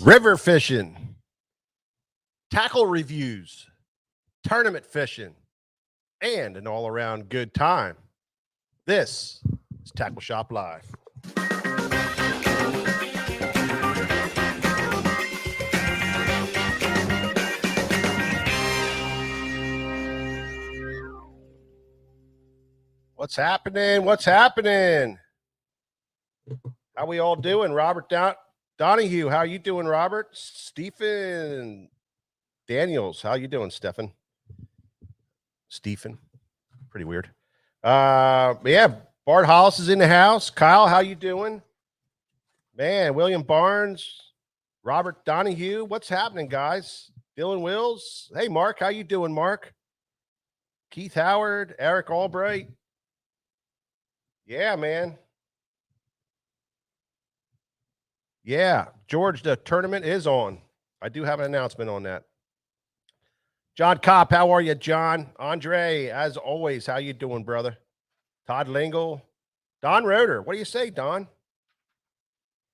river fishing, tackle reviews, tournament fishing, and an all-around good time. This is Tackle Shop Live. What's happening? What's happening? How we all doing? Robert Donahue, how you doing, Robert? Stephen Daniels, how you doing, Stephen? Pretty weird. Yeah, Bart Hollis is in the house. Kyle, how you doing? Man, William Barnes, Robert Donahue, what's happening, guys? Dylan Wills. Hey, Mark, how you doing, Mark? Keith Howard, Eric Albright. Yeah, man. Yeah, George, the tournament is on. I do have an announcement on that. John Kopp, how are you, John? Andre, as always, how you doing, brother? Todd Lingle. Don Roeder, what do you say, Don?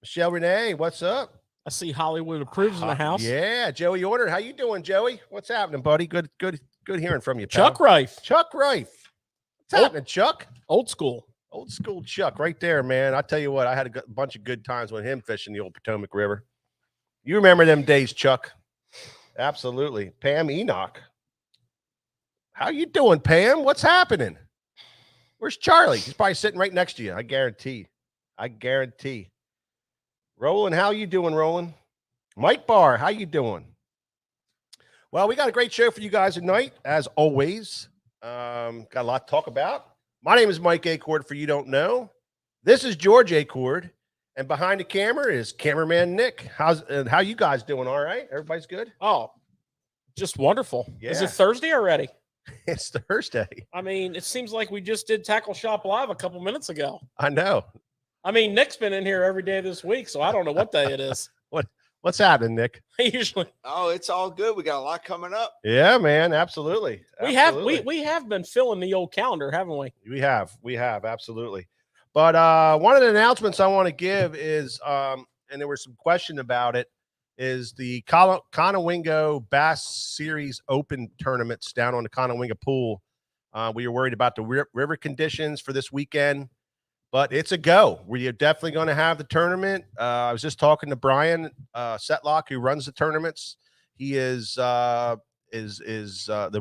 Michelle Renee, what's up? I see Hollywood Approves in the house. Yeah, Joey Order, how you doing, Joey? What's happening, buddy? Good hearing from you, pal. Chuck Rife. Chuck Rife. What's happening, Chuck? Old school Chuck right there, man. I tell you what, I had a bunch of good times with him fishing the old Potomac River. You remember them days, Chuck? Absolutely. Pam Enoch. How you doing, Pam? What's happening? Where's Charlie? He's probably sitting right next to you. I guarantee. Roland, how you doing, Roland? Mike Barr, how you doing? Well, we got a great show for you guys tonight, as always. Got a lot to talk about. My name is Mike Acord, for you don't know. This is George Acord, and behind the camera is cameraman Nick. How you guys doing? All right? Everybody's good? Oh, just wonderful. Yeah. Is it Thursday already? It's Thursday. I mean, it seems like we just did Tackle Shop Live a couple minutes ago. I know. I mean, Nick's been in here every day this week, so I don't know what day it is. What's happening, Nick? Usually. Oh, it's all good. We got a lot coming up. Yeah, man. Absolutely. We have been filling the old calendar, haven't we? We have, absolutely. But one of the announcements I want to give is, and there was some question about it, is the Conowingo Bass Series Open tournaments down on the Conowingo pool. We were worried about the river conditions for this weekend, but it's a go. We are definitely going to have the tournament. I was just talking to Brian Setlock, who runs the tournaments. He is the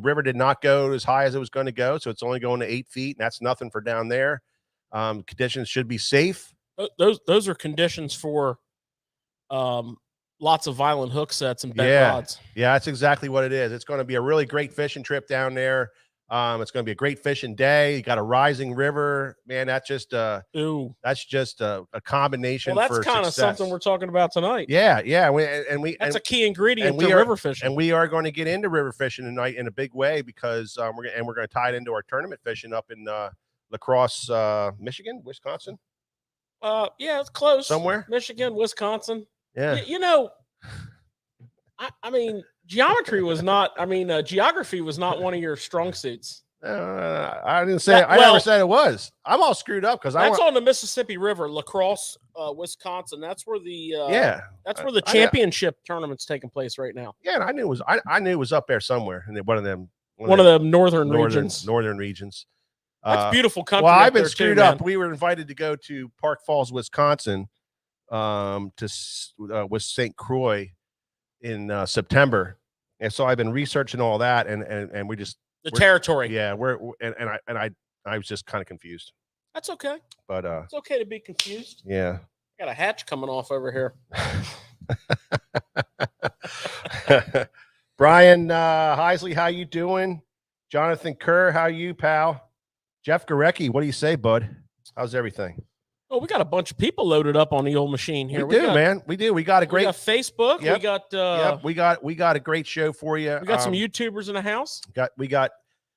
river did not go as high as it was going to go, so it's only going to 8 feet, and that's nothing for down there. Conditions should be safe. Those are conditions for lots of violent hook sets and bent rods. Yeah, that's exactly what it is. It's going to be a really great fishing trip down there. It's going to be a great fishing day. You got a rising river, man. That's just a combination. Well, that's kind of something we're talking about tonight. Yeah. That's a key ingredient to river fishing. And we are going to get into river fishing tonight in a big way because we're going to tie it into our tournament fishing up in La Crosse, Michigan, Wisconsin. Yeah, it's close. Somewhere, Michigan, Wisconsin. Yeah. I mean, geography was not one of your strong suits. I didn't say I never said it was. I'm all screwed up because that's on the Mississippi River, La Crosse, Wisconsin. That's where the championship tournament's taking place right now. Yeah, and I knew it was up there somewhere in one of them northern regions. Northern regions. That's beautiful country. Well, I've been screwed up. We were invited to go to Park Falls, Wisconsin, with St. Croix in September, and so I've been researching all that, and we just territory. Yeah, I was just kind of confused. That's okay, but it's okay to be confused. Yeah, I got a hatch coming off over here. Brian Heisley, how you doing? Jonathan Kerr, how you, pal? Jeff Gorecki, what do you say, bud? How's everything? Oh, we got a bunch of people loaded up on the old machine here. We do, man. We do. We got a great. We got Facebook. Yep. We got. We got a great show for you. We got some YouTubers in the house.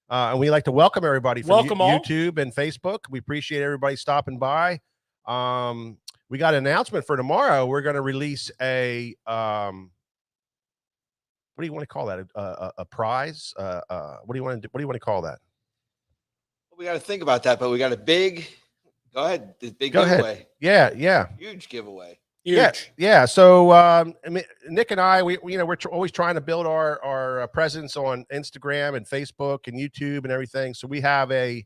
And we like to welcome everybody from all. YouTube and Facebook. We appreciate everybody stopping by. We got an announcement for tomorrow. We're going to release a what do you want to call that? A prize? What do you want to call that? We got to think about that, but we got a big. Go ahead. The big giveaway. Ahead. Yeah. Huge giveaway. Huge. Yeah. So, I mean, Nick and I, we're always trying to build our presence on Instagram and Facebook and YouTube and everything. So we have a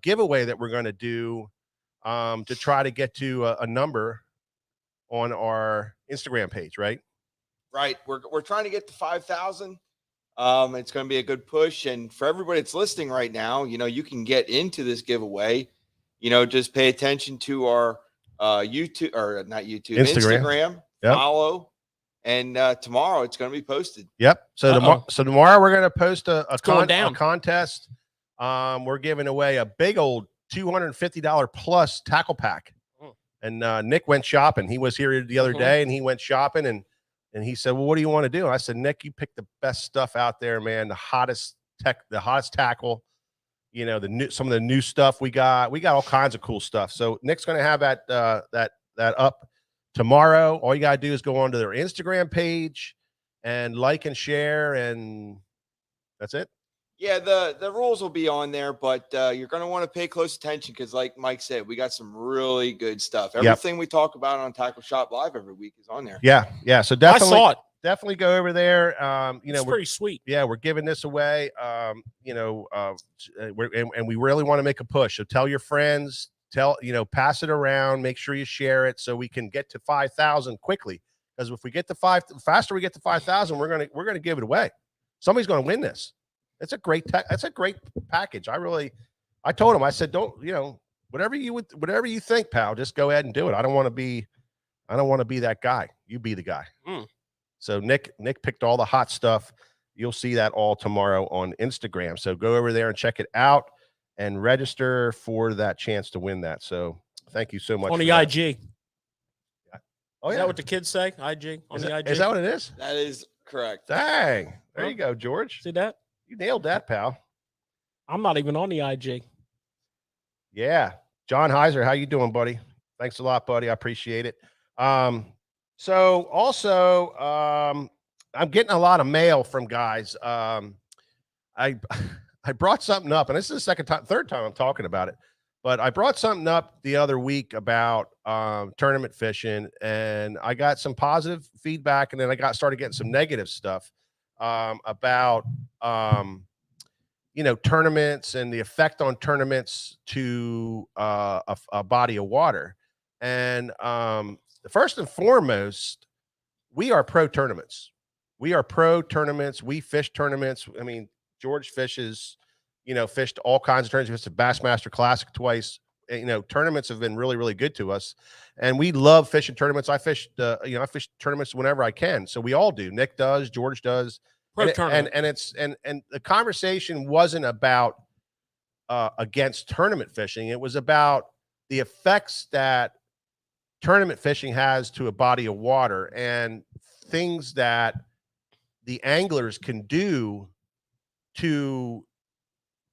giveaway that we're going to do to try to get to a number on our Instagram page, right? Right. We're trying to get to 5,000. It's going to be a good push. And for everybody that's listening right now, you can get into this giveaway. Just pay attention to our YouTube, or not YouTube, Instagram. Yep. Follow. And tomorrow it's going to be posted. Yep. So tomorrow we're going to post a contest. We're giving away a big old $250 plus tackle pack. And Nick went shopping. He was here the other day, and he went shopping, and he said, "Well, what do you want to do?" And I said, "Nick, you pick the best stuff out there, man. The hottest tackle. Some of the new stuff we got. We got all kinds of cool stuff." So Nick's going to have that up tomorrow. All you got to do is go onto their Instagram page and like and share, and that's it. Yeah, the rules will be on there, but you're going to want to pay close attention because, like Mike said, we got some really good stuff. Everything we talk about on Tackle Shop Live every week is on there. Yeah. So definitely, I saw it. Definitely go over there. It's pretty sweet. Yeah, we're giving this away. And we really want to make a push. So tell your friends, pass it around, make sure you share it so we can get to 5,000 quickly. Because if we get to the faster we get to 5,000, we're gonna give it away. Somebody's gonna win this. It's a great package. I told him, I said, don't, whatever you think, pal, just go ahead and do it. I don't want to be that guy. You be the guy. So Nick picked all the hot stuff. You'll see that all tomorrow on Instagram. So go over there and check it out and register for that chance to win that. So thank you so much. On the IG. Oh, yeah. Is that what the kids say? IG on the IG. Is that what it is? That is correct. Dang. There you go, George. See that? You nailed that, pal. I'm not even on the IG. Yeah. John Heiser, how you doing, buddy? Thanks a lot, buddy. I appreciate it. So also, I'm getting a lot of mail from guys. I brought something up, and this is the third time I'm talking about it, but I brought something up the other week about tournament fishing, and I got some positive feedback, and then I started getting some negative stuff about tournaments and the effect on tournaments to a body of water. And first and foremost, we are pro tournaments. We fish tournaments. I mean, George fishes, fished all kinds of tournaments. He fished the Bassmaster Classic twice. Tournaments have been really, really good to us, and we love fishing tournaments. I fish tournaments whenever I can. So we all do. Nick does, George does. And the conversation wasn't about against tournament fishing. It was about the effects that tournament fishing has to a body of water and things that the anglers can do to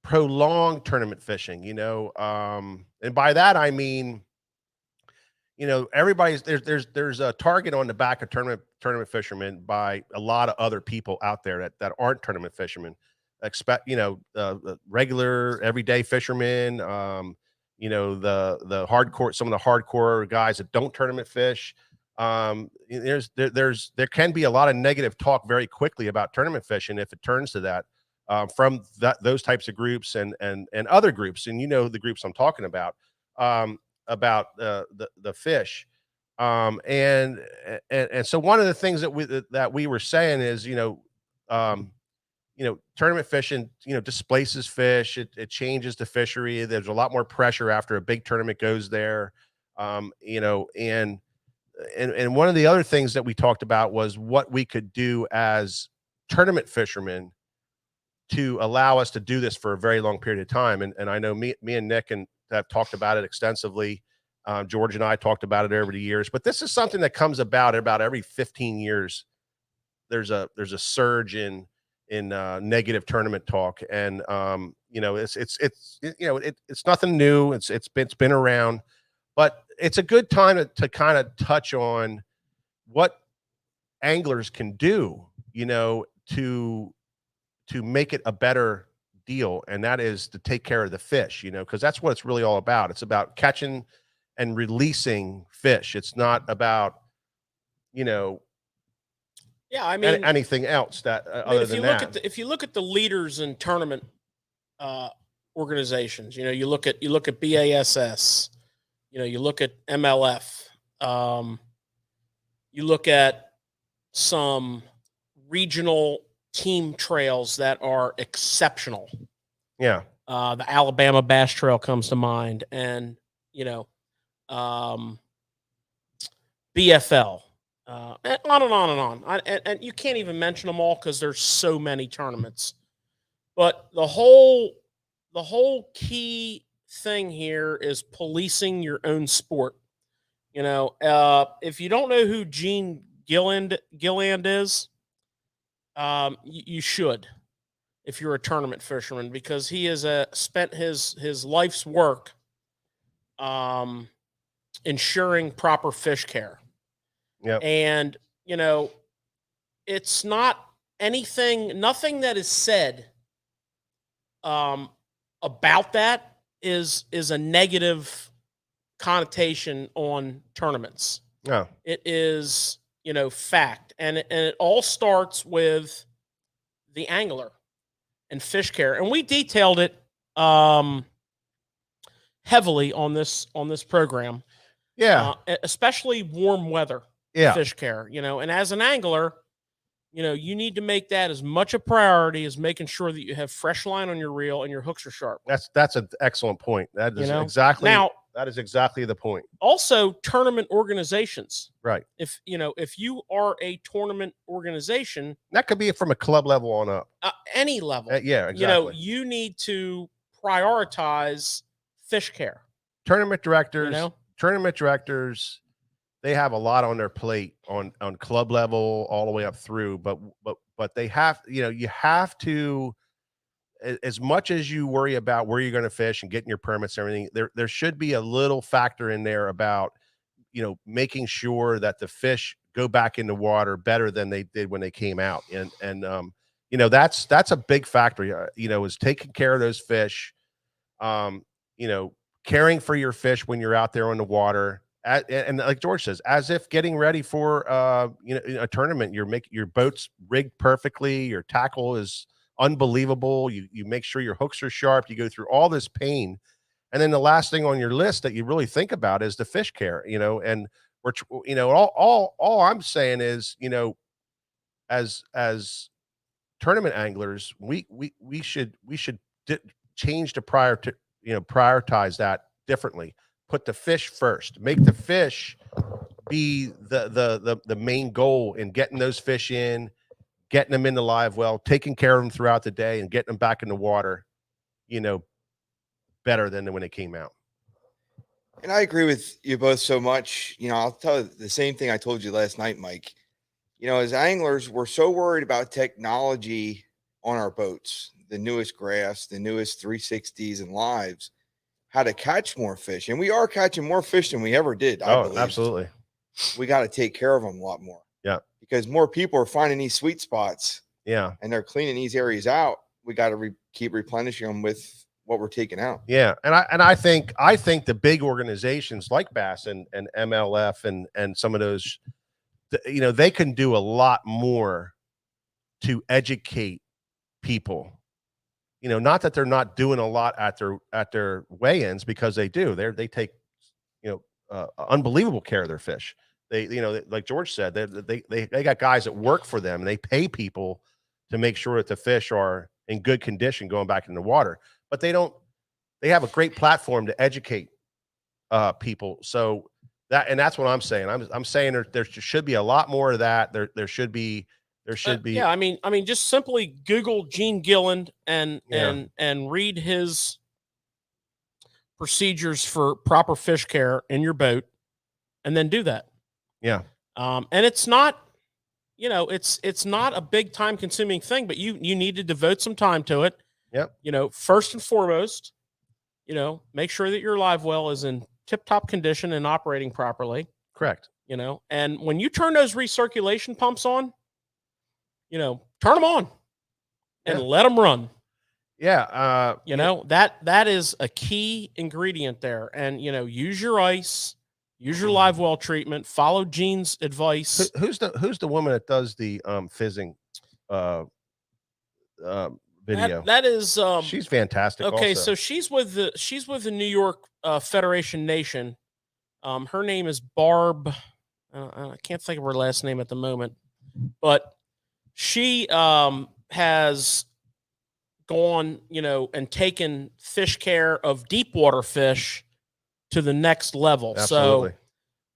prolong tournament fishing, and by that I mean, everybody's there's a target on the back of tournament fishermen by a lot of other people out there that aren't tournament fishermen. Expect regular everyday fishermen, the hardcore, some of the hardcore guys that don't tournament fish. There can be a lot of negative talk very quickly about tournament fishing if it turns to that. From those types of groups and other groups, and the groups I'm talking about the fish, and so one of the things that we were saying is tournament fishing displaces fish. It changes the fishery. There's a lot more pressure after a big tournament goes there, and one of the other things that we talked about was what we could do as tournament fishermen to allow us to do this for a very long period of time. And I know me and Nick have talked about it extensively. George and I talked about it over the years, but this is something that comes about every 15 years. There's a surge in negative tournament talk. And, it's nothing new. It's been around, but it's a good time to kind of touch on what anglers can do, to make it a better deal. And that is to take care of the fish, because that's what it's really all about. It's about catching and releasing fish. It's not about, I mean, anything else that other than that. If you look at the leaders in tournament organizations, you look at BASS, you look at MLF, you look at some regional team trails that are exceptional. Yeah. The Alabama Bass Trail comes to mind, and BFL, and on and on and on. And you can't even mention them all because there's so many tournaments. But the whole key thing here is policing your own sport. If you don't know who Gene Gilland is, you should, if you're a tournament fisherman, because he has spent his life's work ensuring proper fish care. Yeah. And, it's not nothing that is said about that is a negative connotation on tournaments. No. It is, fact. And it all starts with the angler and fish care. And we detailed it heavily on this program. Yeah. Especially warm weather fish care, and as an angler, you need to make that as much a priority as making sure that you have fresh line on your reel and your hooks are sharp. That's an excellent point. That is exactly the point. Also, tournament organizations. Right. If you are a tournament organization, that could be from a club level on up. Any level. Yeah, exactly. You need to prioritize fish care. Tournament directors, they have a lot on their plate on club level all the way up through, but they have, you have to, as much as you worry about where you're going to fish and getting your permits and everything, there should be a little factor in there about, making sure that the fish go back in the water better than they did when they came out. And that's a big factor, is taking care of those fish, caring for your fish when you're out there on the water. And like George says, as if getting ready for a tournament, your boat's rigged perfectly, your tackle is unbelievable, you make sure your hooks are sharp, you go through all this pain, and then the last thing on your list that you really think about is the fish care. And we're all I'm saying is, as tournament anglers, we should change to prioritize that differently. Put the fish first. Make the fish be the main goal in getting those fish in, getting them in the live well, taking care of them throughout the day, and getting them back in the water, better than when they came out. And I agree with you both so much. I'll tell you the same thing I told you last night, Mike. As anglers, we're so worried about technology on our boats, the newest graphs, the newest 360s and lives, how to catch more fish. And we are catching more fish than we ever did. I believe. Absolutely. We got to take care of them a lot more. Yeah. Because more people are finding these sweet spots. Yeah. And they're cleaning these areas out. We got to keep replenishing them with what we're taking out. Yeah. And I think the big organizations like Bass and MLF and some of those, they can do a lot more to educate people. Not that they're not doing a lot at their weigh-ins, because they do. They take, unbelievable care of their fish. They, like George said, they got guys that work for them, and they pay people to make sure that the fish are in good condition going back in the water. But they have a great platform to educate people. So that's what I'm saying. I'm saying there should be a lot more of that. There should be. Yeah, I mean, just simply Google Gene Gilland and read his procedures for proper fish care in your boat, and then do that. Yeah. And it's not, it's not a big time consuming thing, but you need to devote some time to it. Yep. First and foremost, make sure that your live well is in tip-top condition and operating properly. Correct. And when you turn those recirculation pumps on, turn them on and let them run. Yeah. You know, that is a key ingredient there. And, you know, use your ice, use your live well treatment, follow Gene's advice. Who's the woman that does the fizzing uh video? That is She's fantastic. okay. Also. So she's with the New York Federation Nation. Her name is Barb. I can't think of her last name at the moment, but she has gone, you know, and taken fish care of deep water fish to the next level. Absolutely.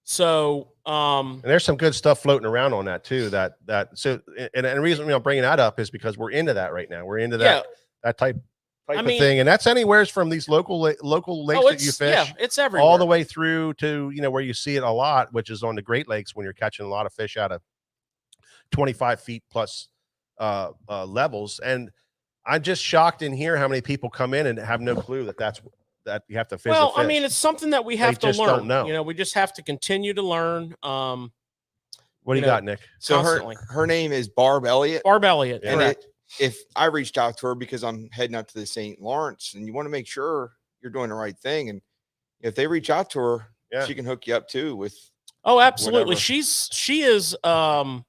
So and there's some good stuff floating around on that too. And the reason I'm bringing that up is because we're into that right now. We're into that type of thing, and that's anywhere from these local lakes that you fish. Yeah, it's everywhere, all the way through to, you know, where you see it a lot, which is on the Great Lakes when you're catching a lot of fish out of 25 feet plus levels. And I'm just shocked in here how many people come in and have no clue that you have to fish. Well, I mean, it's something that we have to learn. Don't know. You know, we just have to continue to learn. What do you got, Nick? So her name is Barb Elliott. Barb Elliott. Yeah. Correct. If I reached out to her because I'm heading up to the St. Lawrence, and you want to make sure you're doing the right thing, and if they reach out to her, she can hook you up too with. Oh, absolutely. Whatever. She is a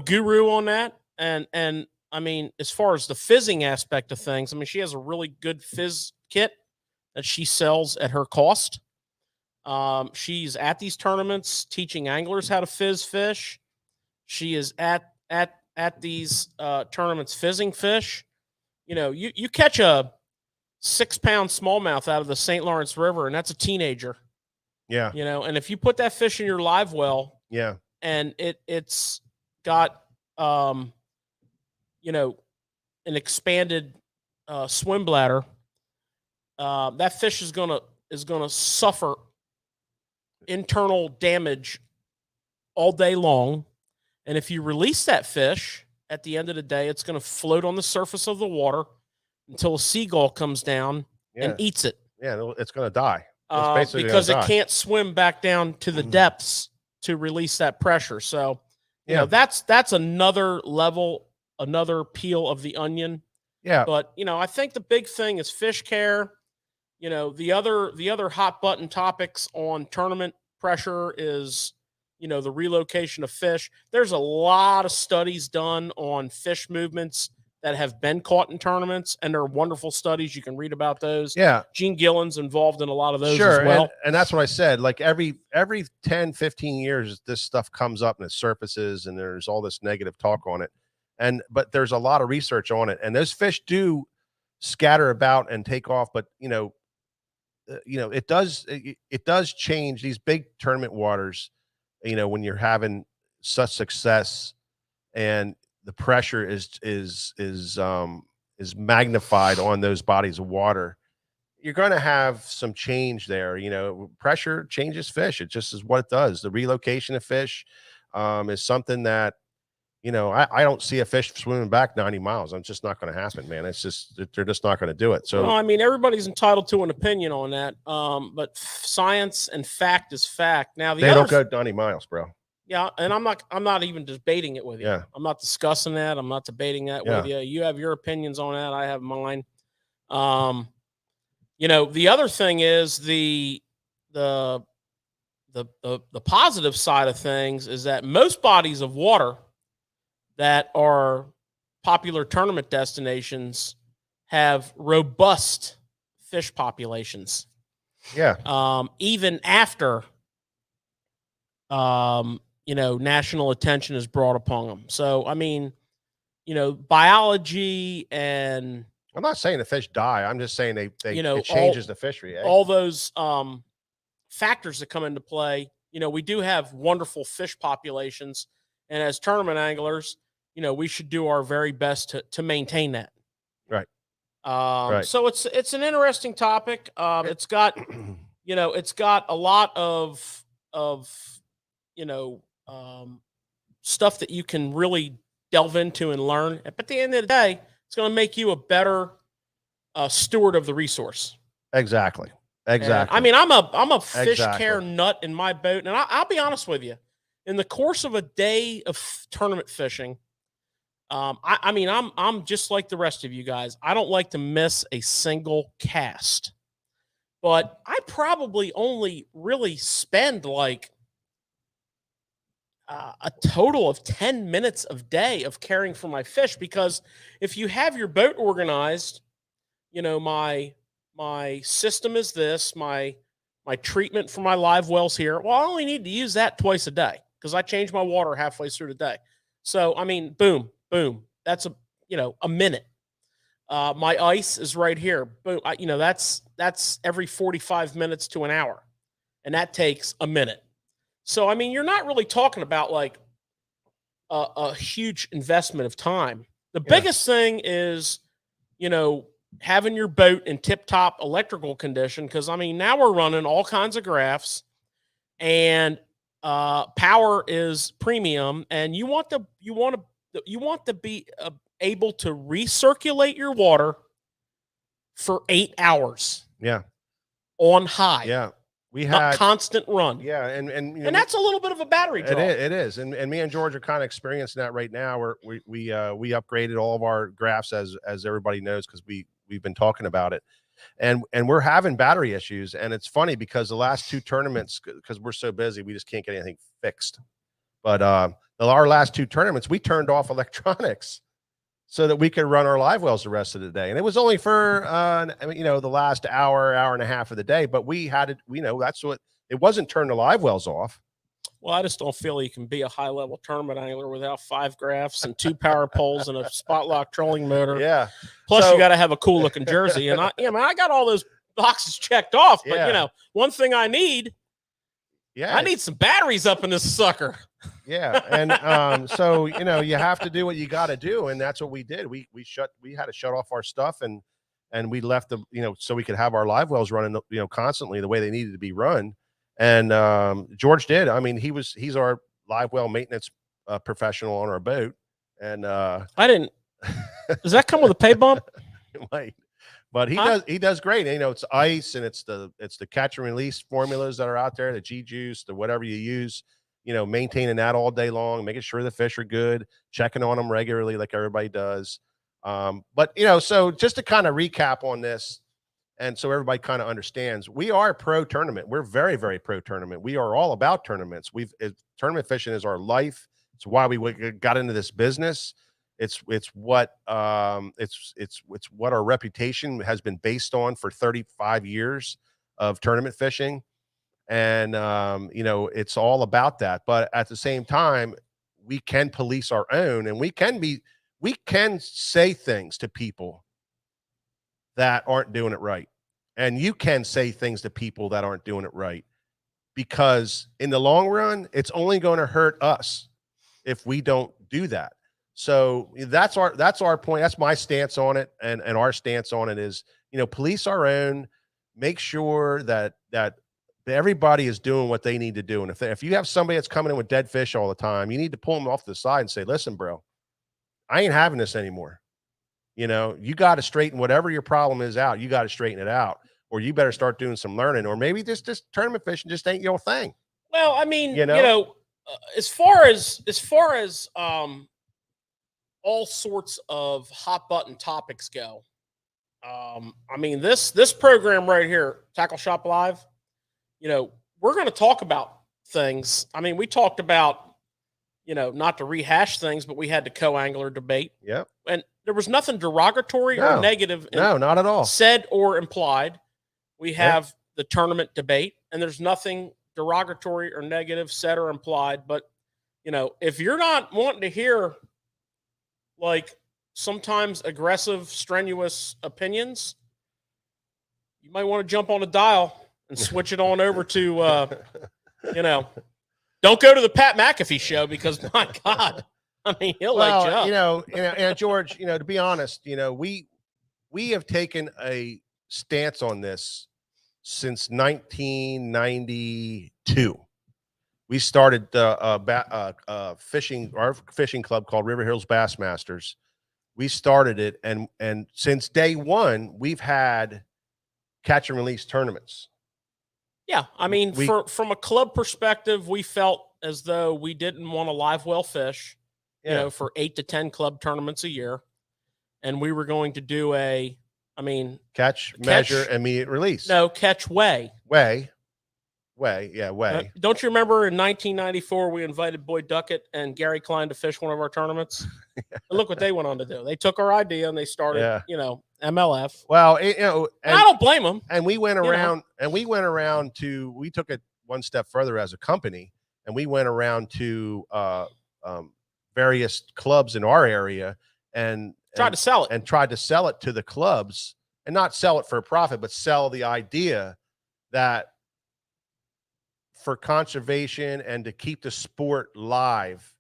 guru on that, and I mean, as far as the fizzing aspect of things, I mean, she has a really good fizz kit that she sells at her cost. She's at these tournaments teaching anglers how to fizz fish. She is at these tournaments fizzing fish. You know, you catch a 6-pound smallmouth out of the St. Lawrence River, and that's a teenager. Yeah. You know, and if you put that fish in your live well, yeah, and it's got you know, an expanded swim bladder, that fish is gonna suffer internal damage all day long. And if you release that fish at the end of the day, it's going to float on the surface of the water until a seagull comes down and eats it. Yeah, it's going to die. Because it can't swim back down to the depths to release that pressure. So, you know, that's another level, another peel of the onion. Yeah. But, you know, I think the big thing is fish care. You know, the other hot button topics on tournament pressure is, you know, the relocation of fish. There's a lot of studies done on fish movements that have been caught in tournaments, and they're wonderful studies. You can read about those. Yeah. Gene Gillen's involved in a lot of those as well. And that's what I said. Like every 10, 15 years, this stuff comes up and it surfaces, and there's all this negative talk on it. But there's a lot of research on it, and those fish do scatter about and take off. But, you know, it does change these big tournament waters. You know, when you're having such success and the pressure is magnified on those bodies of water, you're going to have some change there. You know, pressure changes fish. It just is what it does. The relocation of fish is something that, you know, I don't see a fish swimming back 90 miles. It's just not going to happen, man. It's just, they're just not going to do it. So, well, I mean, everybody's entitled to an opinion on that. But science and fact is fact. Now, they don't go 90 miles, bro. Yeah. And I'm not even debating it with you. Yeah. I'm not discussing that. I'm not debating that with you. You have your opinions on that. I have mine. You know, the other thing is the positive side of things is that most bodies of water that are popular tournament destinations have robust fish populations. Yeah. Even after, you know, national attention is brought upon them. So, I mean, you know, biology and I'm not saying the fish die. I'm just saying you know, it changes the fishery. Eh? All those factors that come into play. You know, we do have wonderful fish populations, and as tournament anglers, you know, we should do our very best to maintain that. Right. Right. So it's an interesting topic. It's got, you know, it's got a lot of you know, stuff that you can really delve into and learn. But at the end of the day, it's going to make you a better steward of the resource. Exactly. And, I mean, I'm a fish care nut in my boat, and I'll be honest with you. In the course of a day of tournament fishing, I mean, I'm just like the rest of you guys. I don't like to miss a single cast, but I probably only really spend like a total of 10 minutes of day of caring for my fish, because if you have your boat organized, you know, my system is this, my treatment for my live wells here. Well, I only need to use that twice a day because I change my water halfway through the day. So I mean, boom, boom. That's a minute. My ice is right here. Boom. That's every 45 minutes to an hour, and that takes a minute. So I mean, you're not really talking about like a huge investment of time. The Yeah. biggest thing is, having your boat in tip-top electrical condition. Because I mean, now we're running all kinds of graphs, and power is premium, and you want to be able to recirculate your water for 8 hours. Yeah. On high. Yeah. We not had constant run. Yeah, and that's a little bit of a battery draw. It is, and me and George are kind of experiencing that right now. We upgraded all of our graphs as everybody knows, because we've been talking about it, and we're having battery issues. And it's funny because the last 2 tournaments, because we're so busy, we just can't get anything fixed. But our last 2 tournaments, we turned off electronics so that we could run our live wells the rest of the day. And it was only for the last hour and a half of the day, but we had it. That's what it wasn't. Turn the live wells off. Well, I just don't feel you can be a high-level tournament angler without 5 graphs and 2 power poles and a spot lock trolling motor. Yeah. Plus, you got to have a cool-looking jersey. And I got all those boxes checked off. But one thing I need, I need some batteries up in this sucker. Yeah, and so you have to do what you got to do, and that's what we did. We had to shut off our stuff, and we left the so we could have our live wells running constantly the way they needed to be run. And George did. I mean, he's our live well maintenance professional on our boat. And I didn't. Does that come with a pay bump? It might, but he does great. It's ice, and it's the catch and release formulas that are out there, the G juice, the whatever you use. Maintaining that all day long, making sure the fish are good, checking on them regularly like everybody does. But so just to kind of recap on this, and so everybody kind of understands, we are pro tournament. We're very, very pro tournament. We are all about tournaments. Tournament fishing is our life. It's why we got into this business. It's what our reputation has been based on for 35 years of tournament fishing. And it's all about that. But at the same time, we can police our own, and we can say things to people that aren't doing it right. And you can say things to people that aren't doing it right, because in the long run, it's only going to hurt us if we don't do that. So that's our point. That's my stance on it. And our stance on it is, police our own, make sure that everybody is doing what they need to do. And if you have somebody that's coming in with dead fish all the time, you need to pull them off to the side and say, listen, bro, I ain't having this anymore. You got to straighten whatever your problem is out. You got to straighten it out, or you better start doing some learning, or maybe this tournament fishing just ain't your thing. Well, I mean, as far as all sorts of hot button topics go, I mean, this program right here, Tackle Shop Live, we're going to talk about things. I mean, we talked about, not to rehash things, but we had the co-angler debate. Yep. And there was nothing derogatory or negative. No, not at all. Said or implied. We have the tournament debate, and there's nothing derogatory or negative said or implied. But, if you're not wanting to hear, like, sometimes aggressive, strenuous opinions, you might want to jump on a dial and switch it on over to, don't go to the Pat McAfee show, because my God, I mean, he'll light you up. And George, to be honest, we have taken a stance on this since 1992. We started our fishing club called River Hills Bassmasters. We started it, and since day one, we've had catch and release tournaments. Yeah, I mean, from a club perspective, we felt as though we didn't want to live well fish. you know, for 8 to 10 club tournaments a year. And we were going to do catch, measure, immediate release. No, catch, weigh. Weigh. Don't you remember in 1994 we invited Boyd Duckett and Gary Klein to fish one of our tournaments? And look what they went on to do. They took our idea and they started, you know, MLF. Well, you know, and I don't blame them. And we went around, we took it one step further as a company, and we went around to various clubs in our area and tried to sell it to the clubs, and not sell it for a profit, but sell the idea that for conservation and to keep the sport live,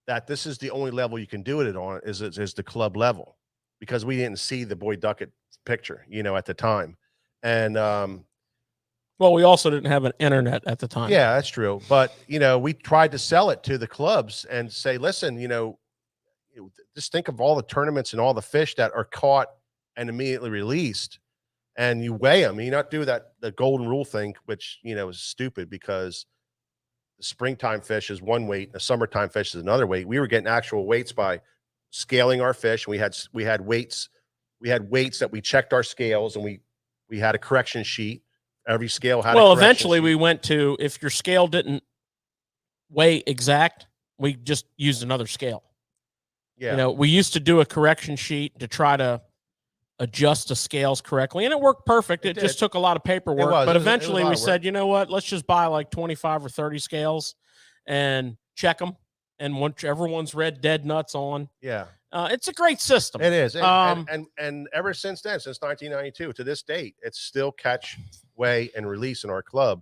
that this is the only level you can do it on is the club level, because we didn't see the Boyd Duckett picture, you know, at the time. And well, we also didn't have an internet at the time. Yeah, that's true. But, you know, we tried to sell it to the clubs and say, listen, you know, just think of all the tournaments and all the fish that are caught and immediately released, and you weigh them. You not do the golden rule thing, which, you know, is stupid, because the springtime fish is one weight and the summertime fish is another weight. We were getting actual weights by scaling our fish. We had weights. We had weights that we checked our scales, and we had a correction sheet. Every scale had. Well, eventually we went to, if your scale didn't weigh exact, we just used another scale. Yeah. You know, we used to do a correction sheet to try to adjust the scales correctly, and it worked perfect. It just took a lot of paperwork, but eventually we said, you know what, let's just buy like 25 or 30 scales and check them, and whichever one's red dead nuts on. Yeah. It's a great system. It is. And ever since then, since 1992 to this date, it's still catch, weigh, and release in our club.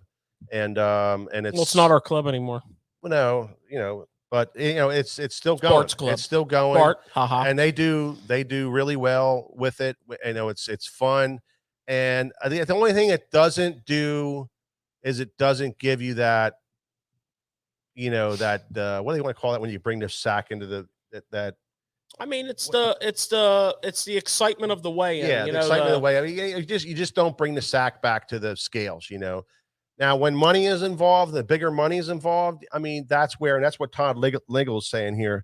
And it's not our club anymore. Well, no, you know, but you know, it's still going. Sports club. It's still going. And they do really well with it. You know, it's fun. And I think the only thing it doesn't do is it doesn't give you that, you know, that what do you want to call that when you bring the sack into that. I mean, it's the excitement of the weigh-in. Yeah, you the know, excitement of the weigh-in. You just don't bring the sack back to the scales, you know. Now, when money is involved, the bigger money is involved. I mean, that's what Todd Liggle is saying here.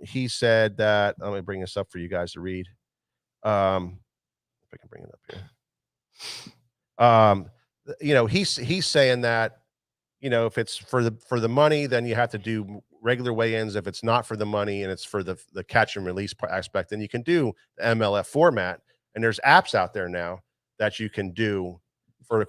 He said that, let me bring this up for you guys to read. If I can bring it up here. You know, he's saying that, you know, if it's for the money, then you have to do regular weigh-ins. If it's not for the money and it's for the catch and release aspect, then you can do the MLF format. And there's apps out there now that you can do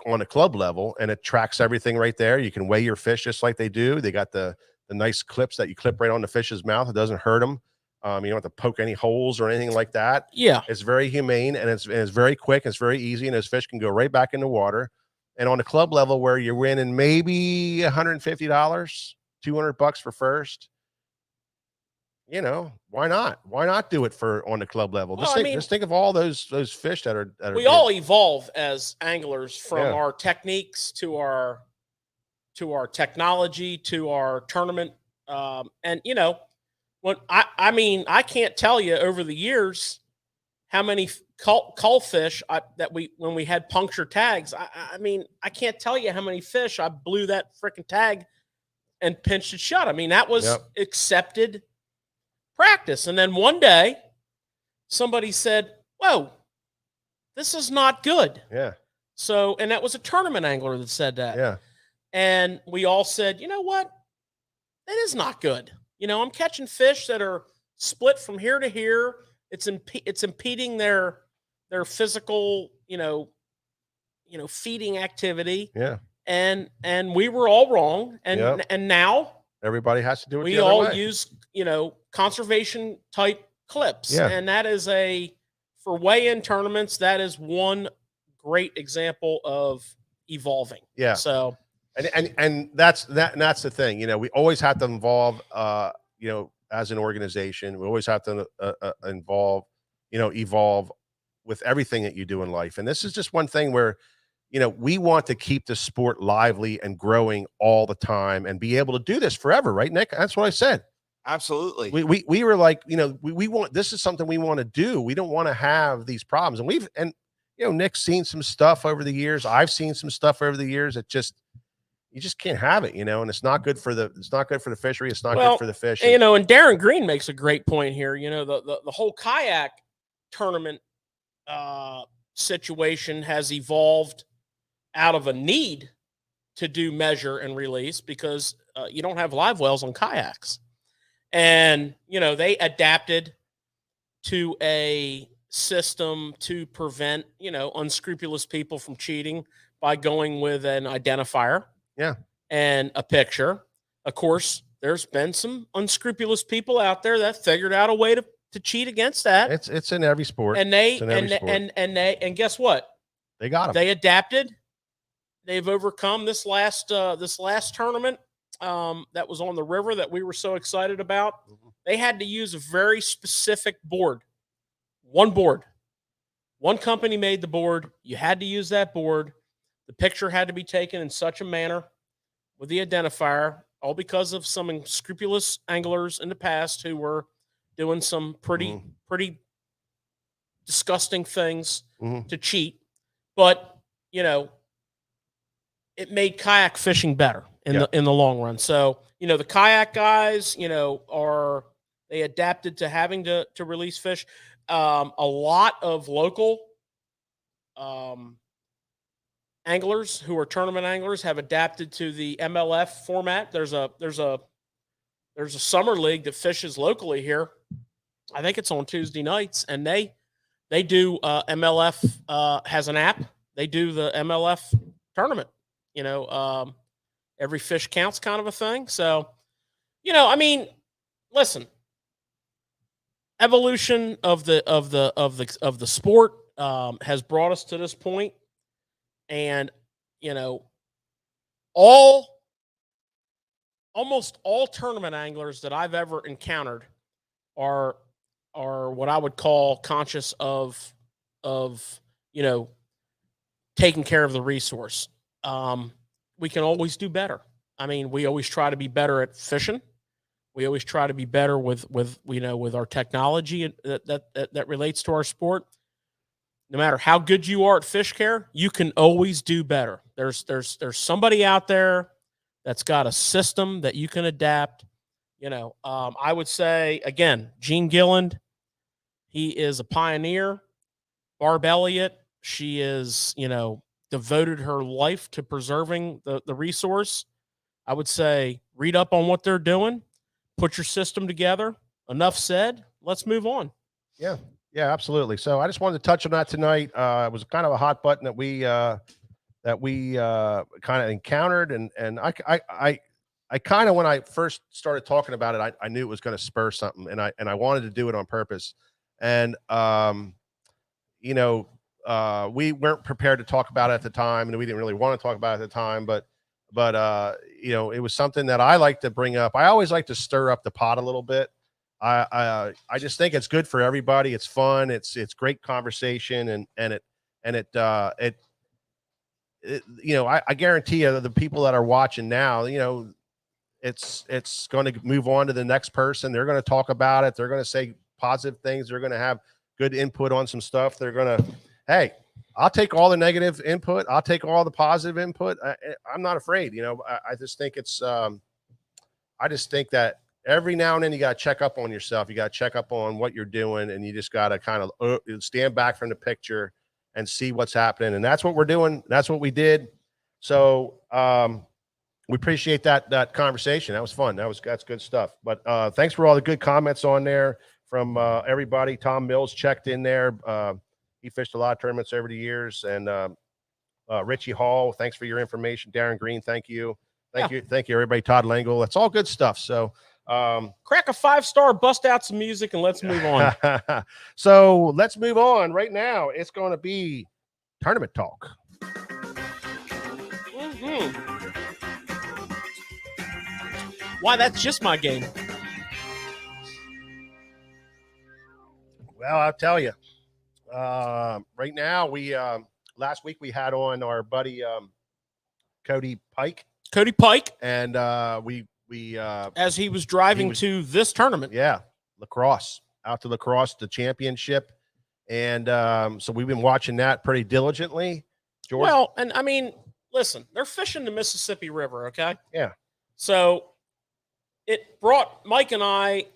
on a club level, and it tracks everything right there. You can weigh your fish just like they do. They got the nice clips that you clip right on the fish's mouth. It doesn't hurt them. You don't have to poke any holes or anything like that. Yeah, it's very humane, and it's very quick. It's very easy, and those fish can go right back in the water. And on the club level, where you're winning maybe $150, $200 for first, you know, why not? Why not do it on the club level? Well, just think of all those fish that are. We all evolve as anglers, from our techniques to our technology to our tournament. And you know, when I can't tell you over the years how many cull fish when we had puncture tags. I mean, I can't tell you how many fish I blew that freaking tag and pinched it shut. I mean, that was accepted practice. And then one day somebody said, whoa, this is not good. Yeah. So, and that was a tournament angler that said that. Yeah. And we all said, you know what? That is not good. You know, I'm catching fish that are split from here to here. It's impeding their physical, you know, feeding activity. Yeah. And we were all wrong. And now everybody has to do it. We all use, you know, conservation type clips. Yeah. And that is for weigh-in tournaments, that is one great example of evolving. Yeah. So and that's the thing. You know, we always have to involve you know, as an organization, we always have to evolve with everything that you do in life. And this is just one thing where, you know, we want to keep the sport lively and growing all the time and be able to do this forever, right, Nick? That's what I said. Absolutely. We were like, you know, we want, this is something we want to do. We don't want to have these problems. And you know, Nick's seen some stuff over the years. I've seen some stuff over the years that just, you just can't have it, and it's not good for the fishery. It's not Well, good for the fish. and Darren Green makes a great point here. The whole kayak tournament situation has evolved out of a need to do measure and release because you don't have live wells on kayaks. And, they adapted to a system to prevent, unscrupulous people from cheating by going with an identifier. Yeah. And a picture. Of course, there's been some unscrupulous people out there that figured out a way to cheat against that. It's in every sport. And and guess what? They got them. They adapted. They've overcome this last tournament that was on the river that we were so excited about. Mm-hmm. They had to use a very specific board. One company made the board. You had to use that board. The picture had to be taken in such a manner with the identifier, all because of some unscrupulous anglers in the past who were doing some pretty disgusting things to cheat. But, it made kayak fishing better in the long run. So, the kayak guys, they adapted to having to release fish. A lot of local anglers who are tournament anglers have adapted to the MLF format. There's a summer league that fishes locally here. I think it's on Tuesday nights, and they do MLF has an app. They do the MLF tournament. Every fish counts kind of a thing. So, listen, evolution of the sport has brought us to this point. And, almost all tournament anglers that I've ever encountered are what I would call conscious of taking care of the resource. We can always do better. I mean, we always try to be better at fishing. We always try to be better with our technology that relates to our sport. No matter how good you are at fish care, you can always do better. There's somebody out there that's got a system that you can adapt. I would say, again, Gene Gilland, he is a pioneer. Barb Elliott, she is, devoted her life to preserving the resource. I would say read up on what they're doing, put your system together. Enough said. Let's move on. Yeah. Yeah, absolutely. So I just wanted to touch on that tonight. It was kind of a hot button that we kind of encountered, and I kind of, when I first started talking about it, I knew it was going to spur something, and I wanted to do it on purpose. And we weren't prepared to talk about it at the time, and we didn't really want to talk about it at the time, but it was something that I like to bring up. I always like to stir up the pot a little bit. I just think it's good for everybody. It's fun. It's great conversation, and I guarantee you the people that are watching now, it's going to move on to the next person. They're going to talk about it. They're going to say positive things. They're going to have good input on some stuff. They're going to, hey, I'll take all the negative input. I'll take all the positive input. I'm not afraid. I just think I just think that every now and then you got to check up on yourself. You got to check up on what you're doing, and you just got to kind of stand back from the picture and see what's happening. And that's what we're doing. That's what we did. So we appreciate that conversation. That was fun. That's good stuff. But thanks for all the good comments on there from everybody. Tom Mills checked in there. He fished a lot of tournaments over the years. And Richie Hall, thanks for your information. Darren Green, thank you. Thank you, everybody. Todd Langle. That's all good stuff. So crack a 5-star, bust out some music, and let's move on. So let's move on. Right now, it's going to be tournament talk. Why, that's just my game. Well, I'll tell you. Right now, we last week we had on our buddy Cody Pike, and we as he was driving to this tournament. Yeah, out to lacrosse, the championship. And so we've been watching that pretty diligently. George? Well, and I mean, listen, they're fishing the Mississippi River, okay? Yeah. So it brought Mike and I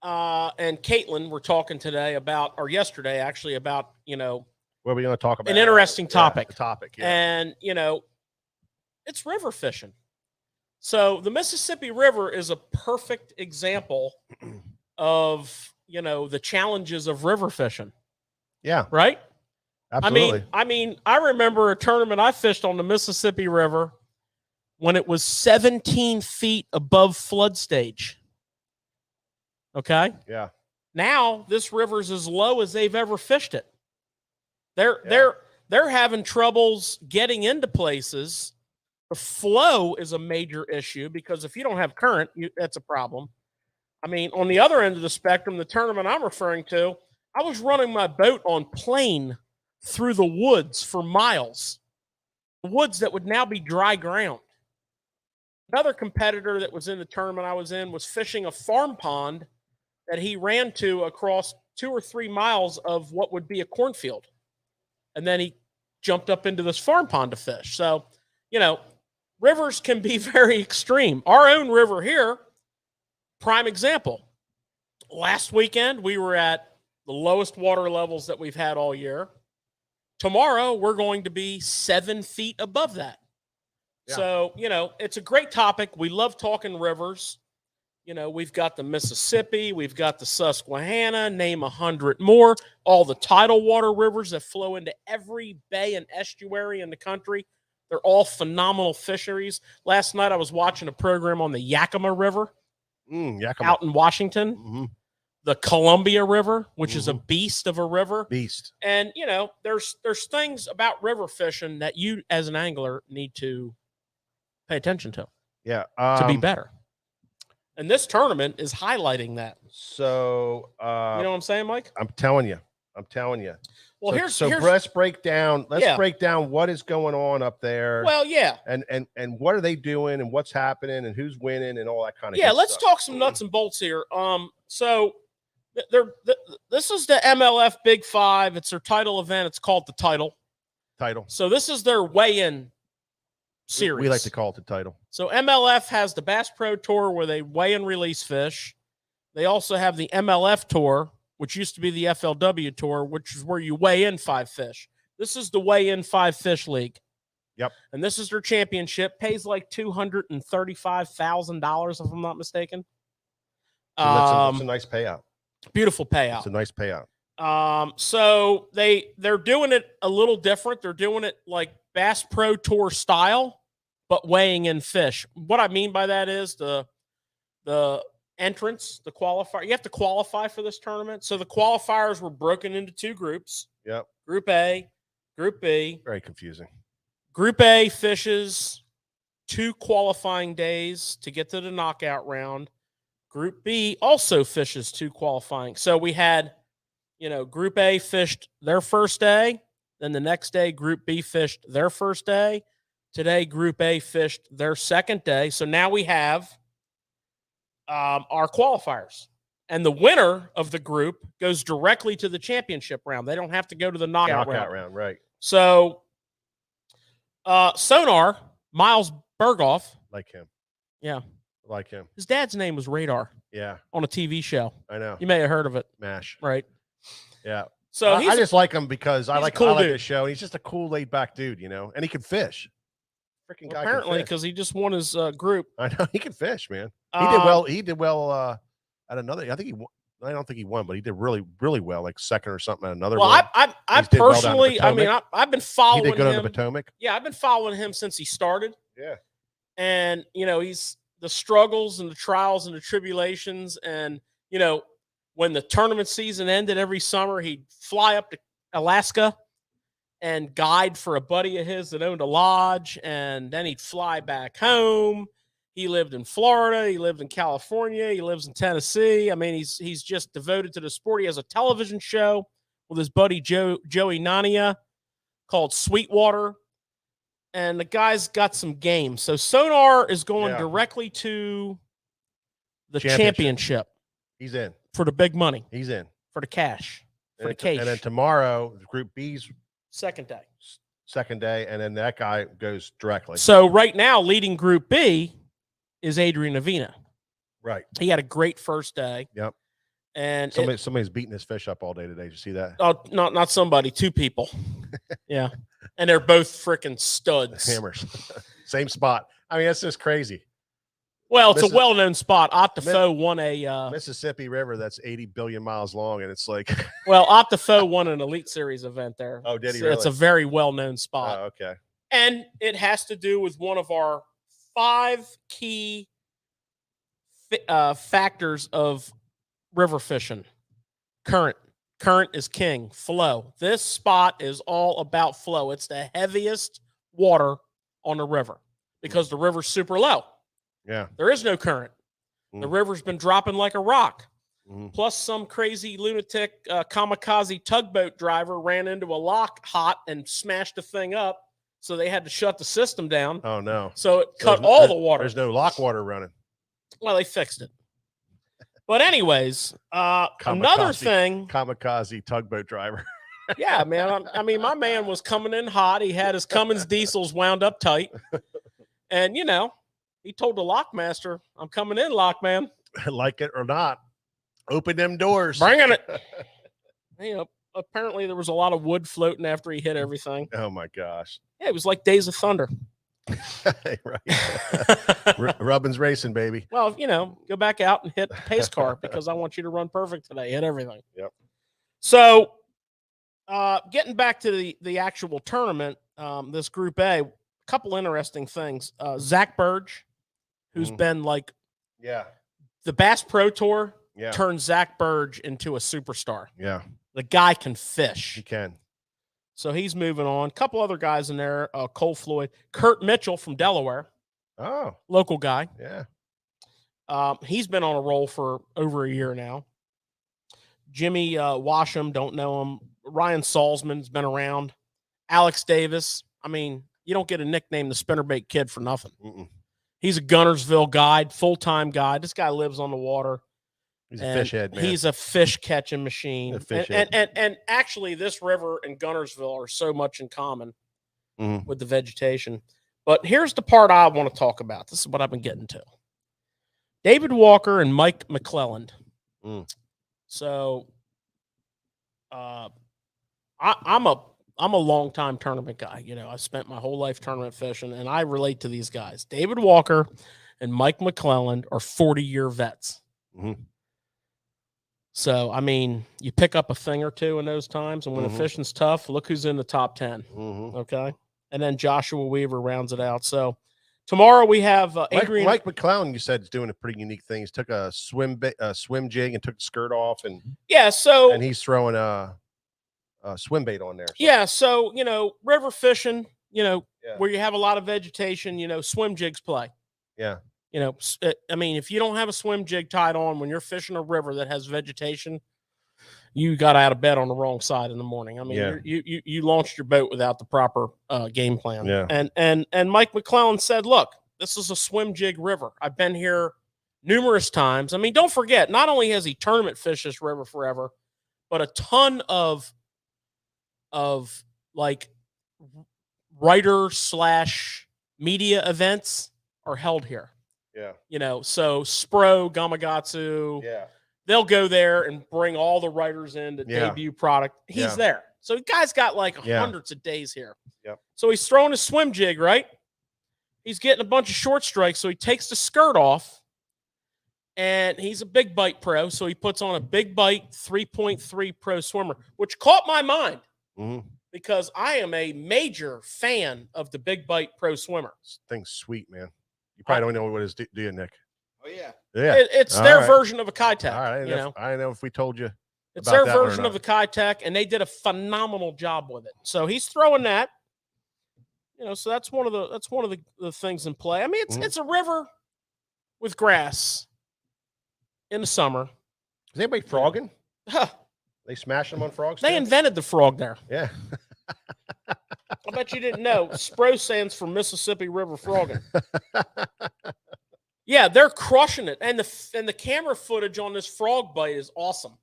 and Caitlin were talking today about, or yesterday actually, about, What are we going to talk about? an interesting topic. Yeah, topic, yeah. And, it's river fishing. So the Mississippi River is a perfect example of, the challenges of river fishing. Yeah, Right? absolutely. I remember a tournament I fished on the Mississippi River when it was 17 feet above flood stage. Okay? Yeah. Now this river's as low as they've ever fished it. They're having troubles getting into places. The flow is a major issue because if you don't have current, that's a problem. On the other end of the spectrum, the tournament I'm referring to, I was running my boat on plane through the woods for miles. Woods that would now be dry ground. Another competitor that was in the tournament I was in was fishing a farm pond that he ran to across 2 or 3 miles of what would be a cornfield. And then he jumped up into this farm pond to fish. So, rivers can be very extreme. Our own river here, prime example. Last weekend, we were at the lowest water levels that we've had all year. Tomorrow, we're going to be 7 feet above that. Yeah. So, it's a great topic. We love talking rivers. We've got the Mississippi, we've got the Susquehanna, name 100 more, all the tidal water rivers that flow into every bay and estuary in the country. They're all phenomenal fisheries. Last night, I was watching a program on the Yakima River out in Washington. Mm-hmm. The Columbia River, which is a beast of a river. Beast. And, there's things about river fishing that you, as an angler, need to pay attention to. Yeah. To be better. And this tournament is highlighting that. So, you know what I'm saying, Mike? I'm telling you. Well, here's let's break down. Break down what is going on up there. Well, yeah. And what are they doing and what's happening and who's winning and all that kind of Yeah, good let's stuff. talk some nuts and bolts here. So this is the MLF Big Five. It's their title event. It's called the title. So this is their weigh-in series. We like to call it the title. So MLF has the Bass Pro Tour where they weigh and release fish. They also have the MLF Tour, which used to be the FLW Tour, which is where you weigh in 5 fish. This is the weigh in 5 fish league. Yep. And this is their championship. Pays like $235,000, if I'm not mistaken. So that's a nice payout. Beautiful payout. It's a nice payout. So they're doing it a little different. They're doing it like Bass Pro Tour style, but weighing in fish. What I mean by that is the entrance, the qualifier. You have to qualify for this tournament. So the qualifiers were broken into 2 groups. Yep. Group A, Group B. Very confusing. Group A fishes 2 qualifying days to get to the knockout round. Group B also fishes 2 qualifying. So we had, Group A fished their first day. Then the next day, Group B fished their first day. Today, Group A fished their second day. So now we have our qualifiers. And the winner of the group goes directly to the championship round. They don't have to go to the knockout round. Right. So Sonar, Miles Berghoff. Like him. Yeah. Like him. His dad's name was Radar. Yeah. On a TV show. I know. You may have heard of it. MASH. Right. Yeah. So I just like him because I like dude. the show. He's just a cool, laid back dude, and he can fish. Freaking guy. Apparently, because he just won his group. I know he can fish, man. He did well. He did well at another. I think he won. I don't think he won, but he did really, really well, like second or something at another. Well, I personally, I've been following him. He did good on the Potomac. Yeah, I've been following him since he started. Yeah. And he's the struggles and the trials and the tribulations, and when the tournament season ended every summer, he'd fly up to Alaska and guide for a buddy of his that owned a lodge, and then he'd fly back home. He lived in Florida. He lived in California. He lives in Tennessee. I mean, he's just devoted to the sport. He has a television show with his buddy Joey Nania called Sweetwater, and the guy's got some game. So Sonar is going directly to the championship. He's in for the big money. He's in for the cash, for the cash. And then tomorrow, Group B's second day. second day, and then that guy goes directly. So right now, leading Group B is Adrian Avina. Right. He had a great first day. Yep. And somebody's beating his fish up all day today. Did you see that? oh, not somebody, 2 people. Yeah. And they're both freaking studs. Hammers. Same spot. I mean, that's just crazy. Well, it's a well-known spot. Optifo won a Mississippi River that's 80 billion miles long, and it's like well, Optifo won an Elite Series event there. Oh, did he So really? it's a very well-known spot. Oh, okay. And it has to do with one of our 5 key factors of river fishing. Current is king. Flow. This spot is all about flow. It's the heaviest water on the river because the river's super low. Yeah. There is no current. The river's been dropping like a rock. Plus, some crazy lunatic kamikaze tugboat driver ran into a lock hot and smashed the thing up. So they had to shut the system down. Oh, no. So it cut all the water. There's no lock water running. Well, they fixed it. But anyways, another thing. Kamikaze tugboat driver. Yeah, man. I mean, my man was coming in hot. He had his Cummins diesels wound up tight. And, he told the lockmaster, I'm coming in, lockman. Like it or not. Open them doors. Bringing it. Apparently there was a lot of wood floating after he hit everything. Oh, my gosh. Yeah, it was like Days of Thunder. Right. Rubbin's racing, baby. Well, go back out and hit the pace car because I want you to run perfect today. Hit everything. Yep. So, getting back to the actual tournament, this Group A, a couple interesting things. Zach Burge, who's been like, the Bass Pro Tour turned Zach Burge into a superstar. Yeah. The guy can fish. He can. So he's moving on. A couple other guys in there. Cole Floyd, Kurt Mitchell from Delaware. Oh, local guy. Yeah. He's been on a roll for over a year now. Jimmy Washam, don't know him. Ryan Salzman's been around. Alex Davis. I mean, you don't get a nickname the spinnerbait kid for nothing. He's a Gunnersville guide, full-time guide. This guy lives on the water. He's a fish head, man. He's a fish catching machine. And actually, this river and Gunnersville are so much in common with the vegetation. But here's the part I want to talk about. This is what I've been getting to. David Walker and Mike McClelland. So I'm a long-time tournament guy. I spent my whole life tournament fishing, and I relate to these guys. David Walker and Mike McClelland are 40-year vets. So, I mean, you pick up a thing or two in those times, and when the fishing's tough, look who's in the top 10. Okay? And then Joshua Weaver rounds it out. So, tomorrow we have Adrian. Mike McClellan, you said, is doing a pretty unique thing. He's took a swim jig and took the skirt off. And he's throwing a swim bait on there. So. Yeah, so, river fishing, where you have a lot of vegetation, swim jigs play. Yeah. I mean, if you don't have a swim jig tied on when you're fishing a river that has vegetation, you got out of bed on the wrong side in the morning. I mean, you launched your boat without the proper game plan. Yeah. And Mike McClellan said, look, this is a swim jig river. I've been here numerous times. I mean, don't forget, not only has he tournament fished this river forever, but a ton of like writer/media events are held here. Yeah. So Spro, Gamakatsu, they'll go there and bring all the writers in to debut product. He's there. So the guy's got like hundreds of days here. Yep. So he's throwing a swim jig, right? He's getting a bunch of short strikes. So he takes the skirt off, and he's a big bite pro. So he puts on a big bite 3.3 pro swimmer, which caught my mind because I am a major fan of the big bite pro swimmer. This thing's sweet, man. You probably don't know what it is, do you, Nick? Oh, yeah. Yeah. It's their version of a Kitech. All right. I don't know if we told you. It's their version of the Kitech, and they did a phenomenal job with it. So he's throwing that. So that's one of the things in play. I mean, it's a river with grass in the summer. Is anybody frogging? They smash them on frogs? They invented the frog there. Yeah. I bet you didn't know. Spro stands for Mississippi River Frogging. Yeah, they're crushing it, and the camera footage on this frog bite is awesome.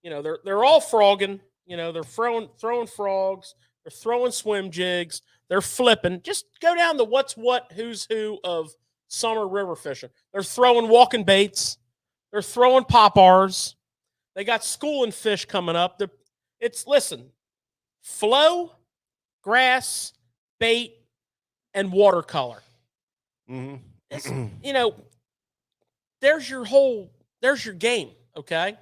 They're all frogging. They're throwing frogs. They're throwing swim jigs. They're flipping. Just go down the what's what, who's who of summer river fishing. They're throwing walking baits. They're throwing pop-Rs. They got schooling fish coming up. Listen, flow, grass, bait, and watercolor. Mm-hmm. There's your game, okay?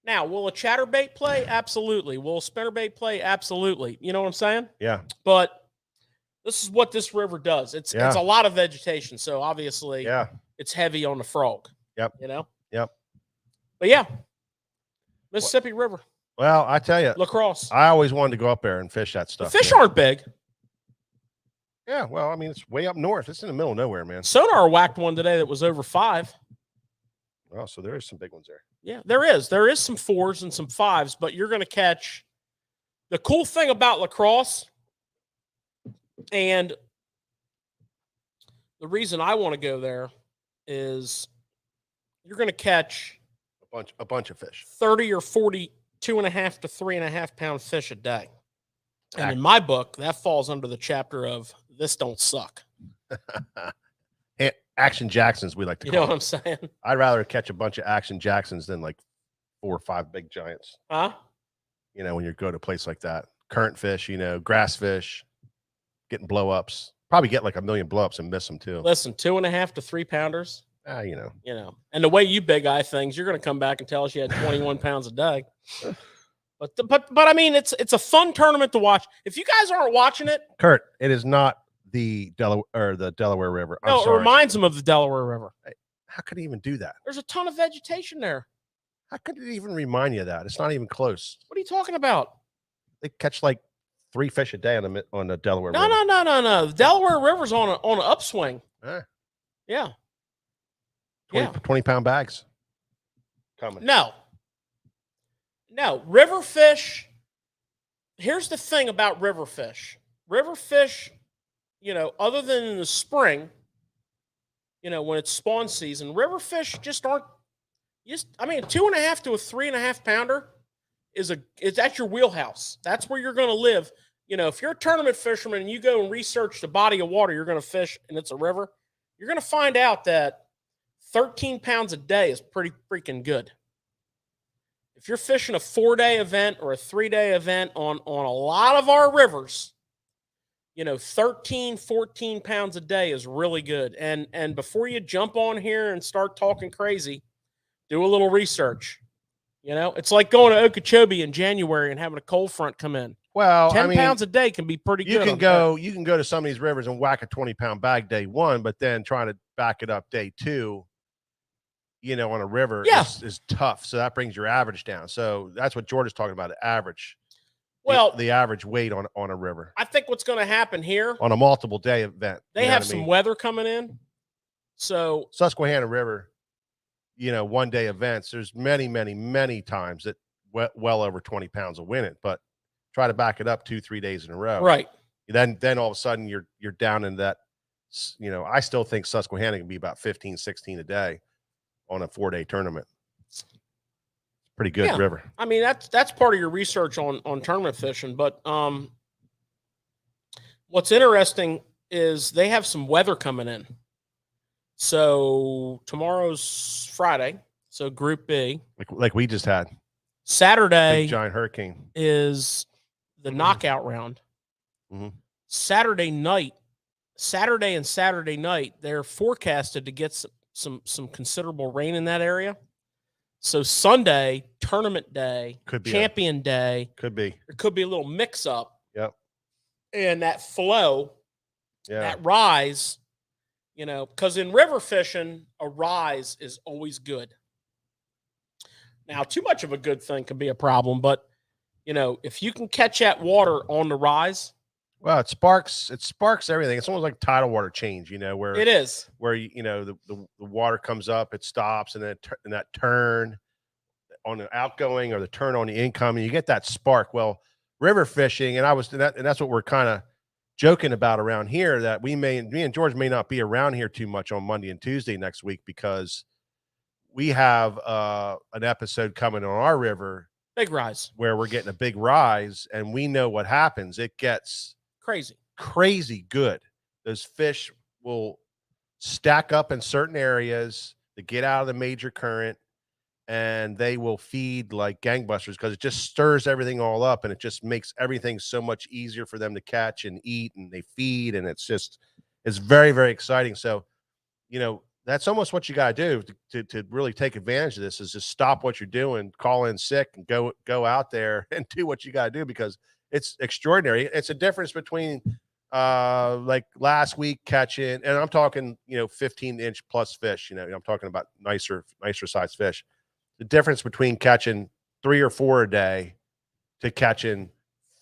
Now, will a chatterbait play? Absolutely. Will a spinnerbait play? Absolutely. You know what I'm saying? Yeah. But this is what this river does. It's Yeah. a lot of vegetation, so obviously Yeah. it's heavy on the frog. Yep. Yep. But yeah, Mississippi River. Well, I tell you, La Crosse. I always wanted to go up there and fish that stuff. The fish aren't big. Yeah, well, I mean, it's way up north. It's in the middle of nowhere, man. Sonar whacked one today that was over 5. Oh, so there is some big ones there. Yeah, there is. There is some 4s and some 5s, but you're going to catch. The cool thing about La Crosse, and the reason I want to go there, is you're going to catch a bunch of fish, 30 or 40 2.5 to 3.5 pound fish a day. And in my book, that falls under the chapter of this don't suck. Action Jacksons, we like to call You know them. what I'm saying? I'd rather catch a bunch of Action Jacksons than like 4 or 5 big giants. Huh? When you go to a place like that, current fish, grass fish, getting blow ups, probably get like 1 million blow ups and miss them too. Listen, 2.5 to 3 pounders. And the way you big eye things, you're going to come back and tell us you had 21 pounds a day. But I mean, it's a fun tournament to watch. If you guys aren't watching it, Kurt, it is not the Delaware River. I'm no, sorry. it reminds them of the Delaware River. How could it even do that? There's a ton of vegetation there. How could it even remind you of that? It's not even close. What are you talking about? They catch like 3 fish a day on the Delaware No, River. no. The Delaware River's on an upswing. Yeah. 20-pound bags coming. No. River fish. Here's the thing about river fish. River fish, other than in the spring, when it's spawn season, river fish just aren't. A 2.5 to a 3.5 pounder is that's your wheelhouse. That's where you're going to live. If you're a tournament fisherman and you go and research the body of water you're going to fish and it's a river, you're going to find out that 13 pounds a day is pretty freaking good. If you're fishing a 4-day event or a 3-day event on a lot of our rivers, 13, 14 pounds a day is really good. And before you jump on here and start talking crazy, do a little research. It's like going to Okeechobee in January and having a cold front come in. Well, 10 pounds a day can be pretty good. You can go to some of these rivers and whack a 20-pound bag day 1, but then trying to back it up day 2, on a river is tough. So that brings your average down. So that's what George is talking about, the average. Well, the average weight on a river. I think what's going to happen here on a multiple day event. They have some weather coming in. So Susquehanna River, 1-day events, there's many, many, many times that well over 20 pounds will win it, but try to back it up 2-3 days in a row. Right. Then all of a sudden you're down in that, I still think Susquehanna can be about 15, 16 a day on a 4-day tournament. Pretty good river. I mean, that's part of your research on tournament fishing. But what's interesting is they have some weather coming in. So tomorrow's Friday. So Group B, like we just had Saturday, big giant hurricane is the knockout round. Mm-hmm. Saturday and Saturday night, they're forecasted to get some considerable rain in that area. So Sunday, tournament day, champion day, there could be a little mix up. Yep. And that flow, that rise, because in river fishing, a rise is always good. Now, too much of a good thing can be a problem, but if you can catch that water on the rise, well, it sparks everything. It's almost like tidal water change, where it is, where the water comes up, it stops, and then that turn on the outgoing or the turn on the incoming, you get that spark. Well, river fishing, and that's what we're kind of joking about around here, that me and George may not be around here too much on Monday and Tuesday next week, because we have an episode coming on our river Big rise. where we're getting a big rise, and we know what happens. It gets Crazy good. Those fish will stack up in certain areas to get out of the major current, and they will feed like gangbusters because it just stirs everything all up, and it just makes everything so much easier for them to catch and eat, and they feed, and it's very, very exciting. So, that's almost what you got to do to really take advantage of this, is just stop what you're doing, call in sick, and go out there and do what you got to do, because it's extraordinary. It's a difference between like last week catching, and I'm talking 15-inch plus fish. I'm talking about nicer size fish. The difference between catching 3 or 4 a day to catching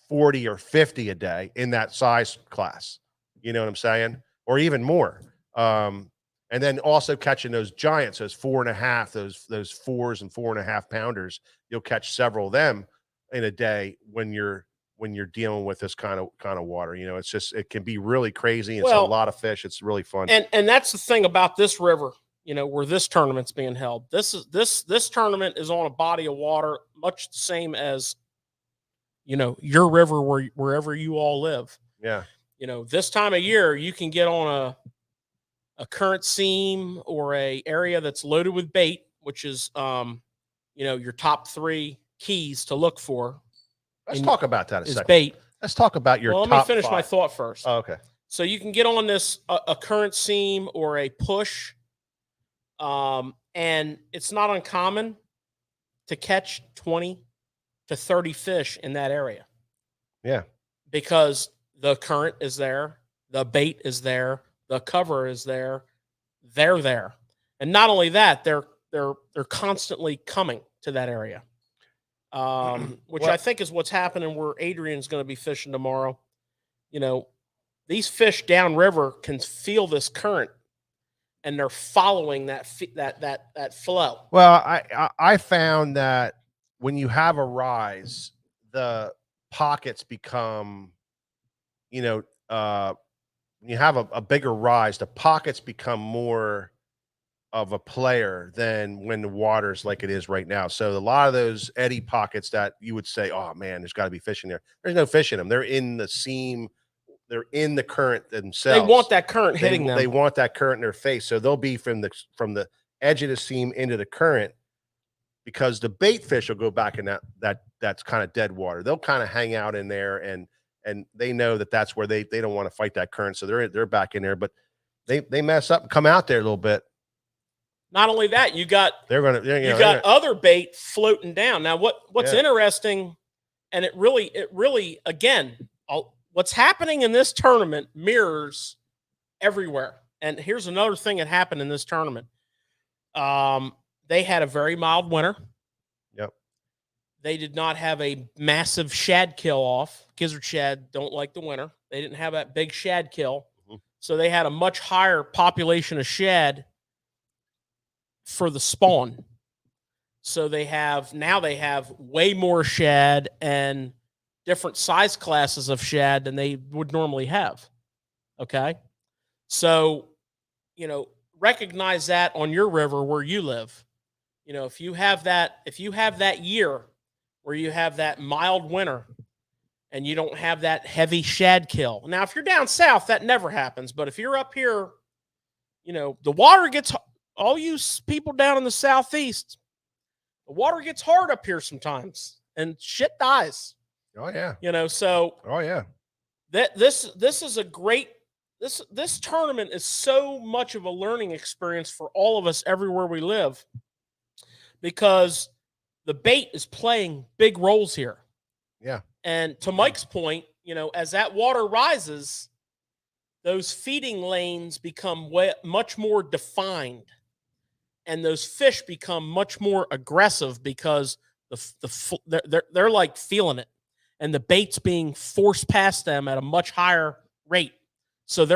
40 or 50 a day in that size class. You know what I'm saying? Or even more. And then also catching those giants, those 4.5, those 4s and 4.5 pounders. You'll catch several of them in a day when you're dealing with this kind of water. It can be really crazy. It's a lot of fish. It's really fun. And that's the thing about this river, where this tournament's being held. This tournament is on a body of water much the same as your river wherever you all live. Yeah. This time of year you can get on a current seam or a area that's loaded with bait, which is your top 3 keys to look for. Let's talk about that a second. Bait. Let's talk about your Let top me finish 5. my thought first. Oh, okay. So you can get on this a current seam or a push, and it's not uncommon to catch 20 to 30 fish in that area. Yeah. Because the current is there, the bait is there, the cover is there, they're there. And not only that, they're constantly coming to that area. Which I think is what's happening where Adrian's going to be fishing tomorrow. These fish downriver can feel this current, and they're following that flow. Well, I found that when you have a rise, the pockets become, when you have a bigger rise, the pockets become more of a player than when the water's like it is right now. So a lot of those eddy pockets that you would say, oh man, there's got to be fish in there. There's no fish in them. They're in the seam. They're in the current themselves. They want that current hitting them. They want that current in their face. So they'll be from the edge of the seam into the current, because the bait fish will go back in that's kind of dead water. They'll kind of hang out in there, and they know that's where they don't want to fight that current. So they're back in there, but they mess up and come out there a little bit. Not only that, you got other bait floating down. Now, what's interesting, and it really again, what's happening in this tournament mirrors everywhere. And here's another thing that happened in this tournament. They had a very mild winter. Yep. They did not have a massive shad kill off. Gizzard shad don't like the winter. They didn't have that big shad kill. Mm-hmm. So they had a much higher population of shad for the spawn. So they have way more shad and different size classes of shad than they would normally have. Okay. So, recognize that on your river where you live. If you have that year where you have that mild winter and you don't have that heavy shad kill. Now, if you're down south, that never happens. But if you're up here, the water gets, all you people down in the southeast, the water gets hard up here sometimes and shit dies. Oh yeah. So. Oh yeah. This is a great, this tournament is so much of a learning experience for all of us everywhere we live, because the bait is playing big roles here. Yeah. And to Mike's point, as that water rises, those feeding lanes become much more defined, and those fish become much more aggressive because they're like feeling it, and the bait's being forced past them at a much higher rate. So they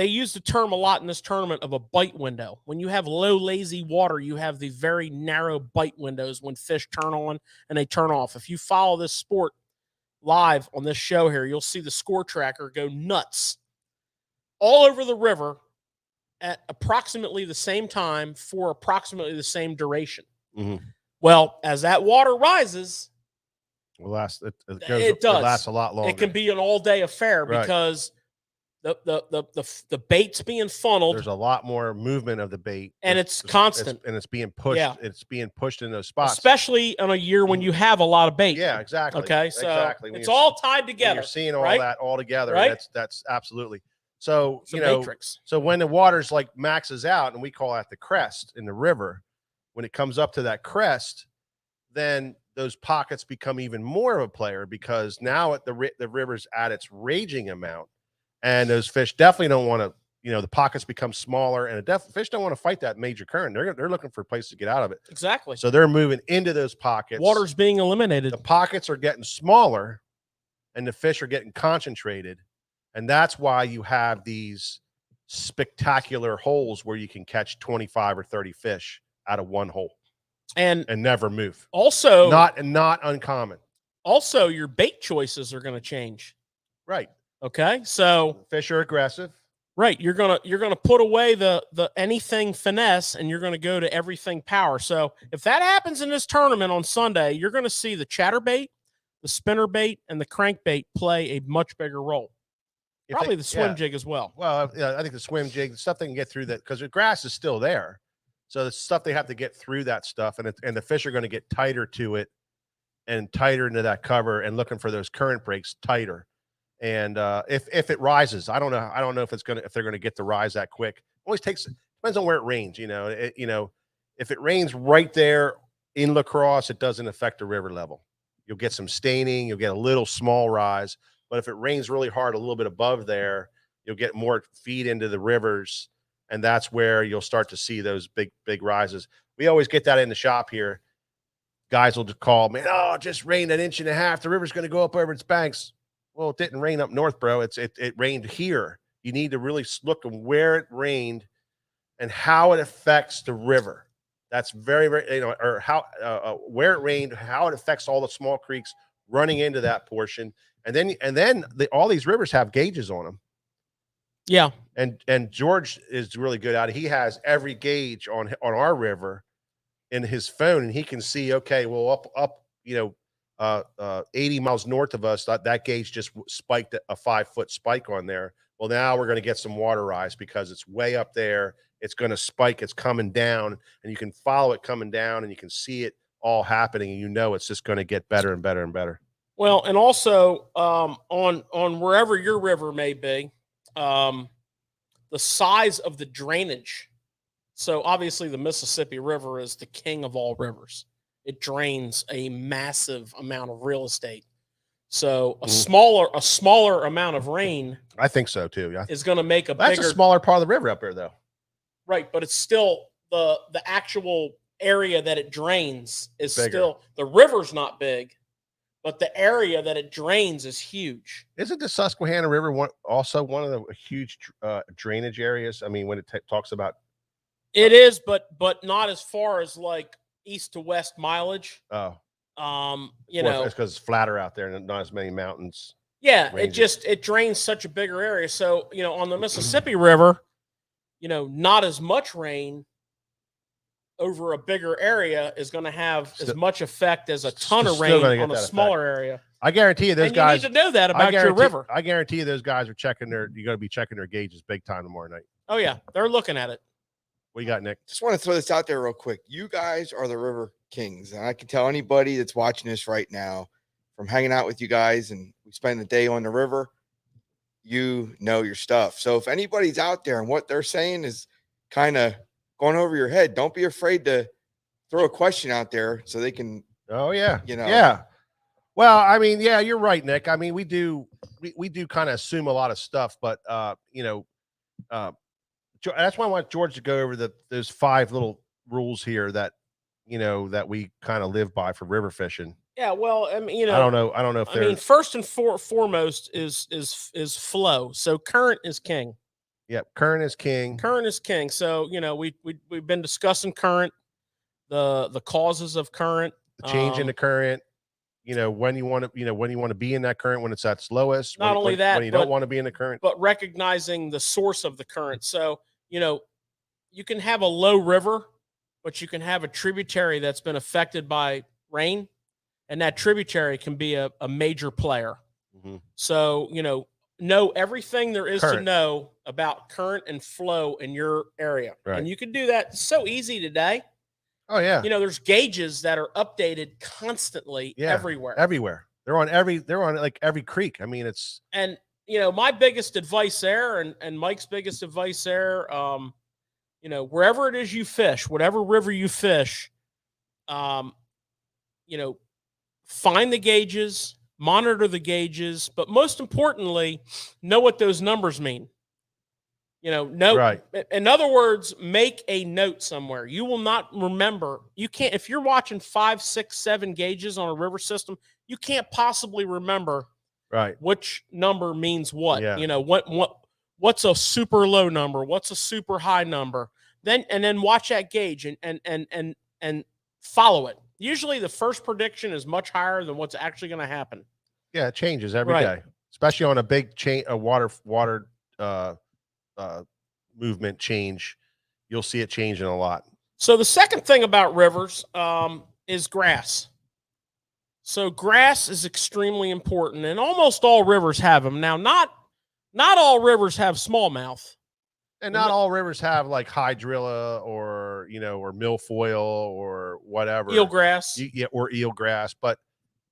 use the term a lot in this tournament of a bite window. When you have low, lazy water, you have the very narrow bite windows when fish turn on and they turn off. If you follow this sport live on this show here, you'll see the score tracker go nuts all over the river at approximately the same time for approximately the same duration. Mm-hmm. Well, as that water rises, It lasts. It It goes. It does. lasts a lot longer. it can be an all-day affair Right. because the bait's being funneled, There's a lot more movement of the bait, and it's constant. and it's being pushed. Yeah. It's being pushed in those spots, especially in a year when you have a lot of bait. Yeah, exactly. Okay, so exactly. When it's you're all tied when together. you're seeing all right? that all together. Right? That's absolutely. So It's a you know, matrix. so when the water's like maxes out, and we call that the crest in the river, when it comes up to that crest, then those pockets become even more of a player because now the river's at its raging amount, and those fish definitely don't want to. You know, the pockets become smaller, and fish don't want to fight that major current. They're looking for a place to get out of it. Exactly. So they're moving into those pockets. Water's being eliminated. The pockets are getting smaller, and the fish are getting concentrated, and that's why you have these spectacular holes where you can catch 25 or 30 fish out of one hole and never move. Also, not uncommon. Also, your bait choices are going to change. Right. Okay. So fish are aggressive. Right. You're gonna put away the anything finesse, and you're gonna go to everything power. So if that happens in this tournament on Sunday, you're gonna see the chatterbait, the spinnerbait, and the crankbait play a much bigger role. Probably the swim jig as well. Well, yeah, I think the swim jig, the stuff they can get through that, because the grass is still there. So the stuff they have to get through that stuff, and the fish are going to get tighter to it and tighter into that cover and looking for those current breaks tighter. And if it rises, I don't know if they're gonna get the rise that quick. Always depends on where it rains. You know, if it rains right there in La Crosse, it doesn't affect the river level. You'll get some staining, you'll get a little small rise. But if it rains really hard, a little bit above there, you'll get more feed into the rivers, and that's where you'll start to see those big rises. We always get that in the shop here. Guys will just call, man, oh, it just rained 1.5 inches. The river's going to go up over its banks. Well, it didn't rain up north, bro. It rained here. You need to really look at where it rained and how it affects the river. That's very, very, or how where it rained, how it affects all the small creeks running into that portion. And then all these rivers have gauges on them. Yeah. And George is really good at it. He has every gauge on our river in his phone, and he can see, okay, well, up 80 miles north of us, that gauge just spiked a 5-foot spike on there. Well, now we're going to get some water rise because it's way up there. It's going to spike. It's coming down, and you can follow it coming down, and you can see it all happening, and it's just going to get better and better and better. Well, and also on wherever your river may be, the size of the drainage. So obviously the Mississippi River is the king of all rivers. It drains a massive amount of real estate. So a smaller amount of rain, I think so too. Yeah, is going to make that's a smaller part of the river up there, though. Right, but it's still the actual area that it drains is bigger. Still the river's not big, but the area that it drains is huge. Isn't the Susquehanna River also one of the huge drainage areas? I mean, when it talks about it is, but not as far as like east to west mileage. Oh, it's because it's flatter out there and not as many mountains. Yeah, ranges. it drains such a bigger area. So on the Mississippi River, not as much rain over a bigger area is going to have as much effect as a ton of rain on a smaller area. I guarantee you, those guys need to know that about your river. I guarantee you, those guys are checking you're going to be checking their gauges big time tomorrow night. Oh yeah, they're looking at it. What you got, Nick? Just want to throw this out there real quick. You guys are the river kings, and I can tell anybody that's watching this right now, from hanging out with you guys and we spend the day on the river, you know your stuff. So if anybody's out there and what they're saying is kind of going over your head, don't be afraid to throw a question out there so they can. Oh yeah, yeah. Well, I mean, yeah, you're right, Nick. I mean, we do kind of assume a lot of stuff, but that's why I want George to go over those 5 little rules here that that we kind of live by for river fishing. Yeah, well, I mean, I don't know if first and foremost is flow. So current is king. Yep, current is king. Current is king. So we've been discussing current, the causes of current, the change in the current. When you want to be in that current, when it's at its lowest. Not only that, when you don't want to be in the current, but recognizing the source of the current. So you can have a low river but you can have a tributary that's been affected by rain, and that tributary can be a major player. Mm-hmm. So, know everything there is to Current. know about current and flow in your area. Right. And you can do that so easy today. Oh yeah. There's gauges that are updated constantly everywhere. Everywhere. They're on like every creek. I mean, it's and my biggest advice there and Mike's biggest advice there, wherever it is you fish, whatever river you fish, find the gauges, monitor the gauges, but most importantly, know what those numbers mean. right. In other words, make a note somewhere. You will not remember. You can't, if you're watching 5, 6, 7 gauges on a river system, you can't possibly remember right which number means what. Yeah. What's a super low number? What's a super high number? Then watch that gauge and follow it. Usually the first prediction is much higher than what's actually going to happen. Yeah, it changes every day, especially on a big chain, a water movement change. You'll see it changing a lot. So the second thing about rivers is grass. So grass is extremely important, and almost all rivers have them. Now, not all rivers have smallmouth. And not all rivers have like hydrilla or milfoil or whatever. Eelgrass. Or eelgrass, but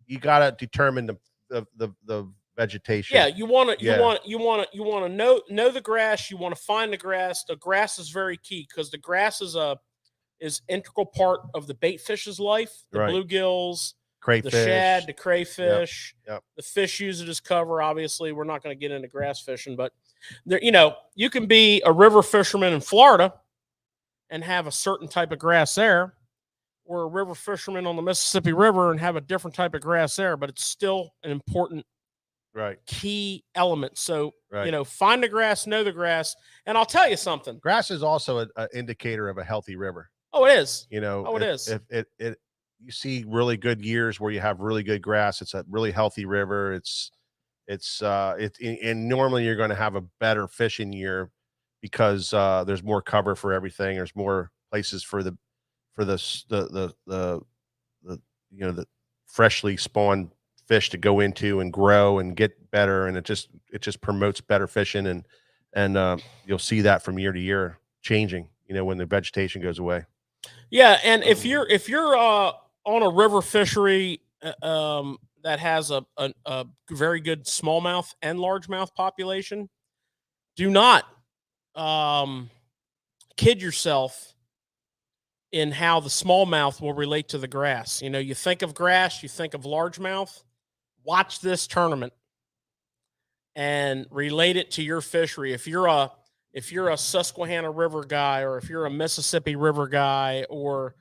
you got to determine the vegetation. Yeah, you want to know the grass. You want to find the grass. The grass is very key because the grass is integral part of the bait fish's life. The bluegills, crayfish, the shad, the crayfish. Yep. The fish use it as cover. Obviously, we're not going to get into grass fishing, but there, you can be a river fisherman in Florida and have a certain type of grass there, or a river fisherman on the Mississippi River and have a different type of grass there, but it's still an important key element. So, find the grass, know the grass. And I'll tell you something. Grass is also an indicator of a healthy river. Oh, it is. It is. If you see really good years where you have really good grass, it's a really healthy river. And normally you're going to have a better fishing year because there's more cover for everything. There's more places for the freshly spawned fish to go into and grow and get better, and it just promotes better fishing, and you'll see that from year to year changing, when the vegetation goes away. Yeah, and if you're on a river fishery that has a very good smallmouth and largemouth population, do not kid yourself in how the smallmouth will relate to the grass. You think of grass, you think of largemouth. Watch this tournament and relate it to your fishery. If you're a Susquehanna River guy, or if you're a Mississippi River guy, or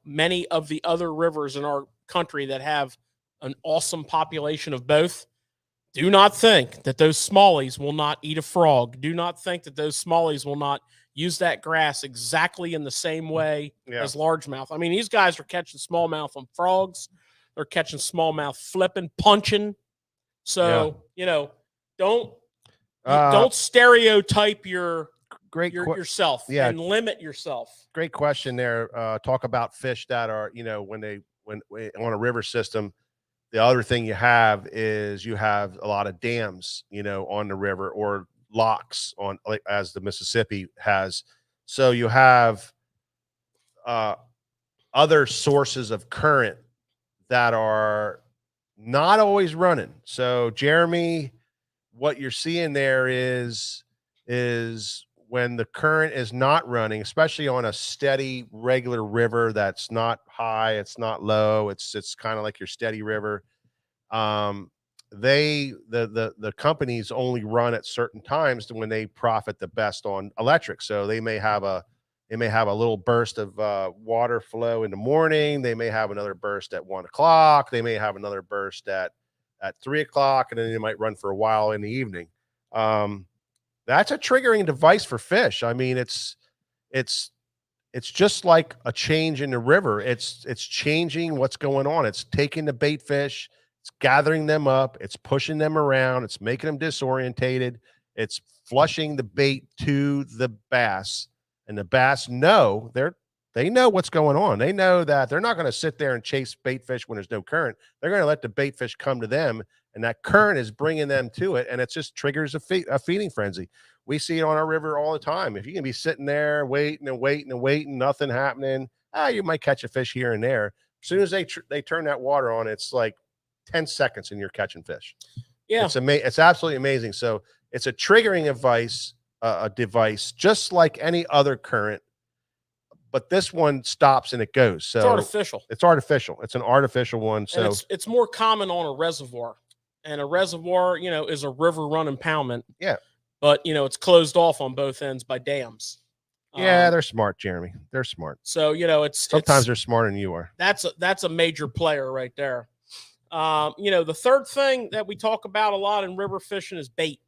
many of the other rivers in our country that have an awesome population of both, do not think that those smallies will not eat a frog. Do not think that those smallies will not use that grass exactly in the same way as largemouth. I mean, these guys are catching smallmouth on frogs. They're catching smallmouth flipping, punching. So, don't stereotype yourself and limit yourself. Great question there. Talk about fish that are, when on a river system. The other thing you have is a lot of dams, on the river, or locks on, like, as the Mississippi has. So you have other sources of current that are not always running. So Jeremy, what you're seeing there is when the current is not running, especially on a steady, regular river that's not high, it's not low, it's kind of like your steady river. The companies only run at certain times when they profit the best on electric. So they may have a little burst of water flow in the morning. They may have another burst at 1 o'clock. They may have another burst at 3 o'clock, and then they might run for a while in the evening. That's a triggering device for fish. I mean, it's just like a change in the river. It's changing what's going on. It's taking the bait fish, it's gathering them up, it's pushing them around, it's making them disorientated, it's flushing the bait to the bass, and the bass know they're They know what's going on. They know that they're not going to sit there and chase bait fish when there's no current. They're going to let the bait fish come to them, and that current is bringing them to it, and it just triggers a feeding frenzy. We see it on our river all the time. If you can be sitting there waiting and waiting and waiting, nothing happening, you might catch a fish here and there. As soon as they turn that water on, it's like 10 seconds and you're catching fish. Yeah, it's absolutely amazing. So it's a triggering device, just like any other current. But this one stops and it goes. So it's artificial. It's artificial. It's an artificial one. So and it's more common on a reservoir, and a reservoir, is a river run impoundment. Yeah, but it's closed off on both ends by dams. Yeah, they're smart, Jeremy. They're smart. So sometimes they're smarter than you are. That's a major player right there. The third thing that we talk about a lot in river fishing is bait.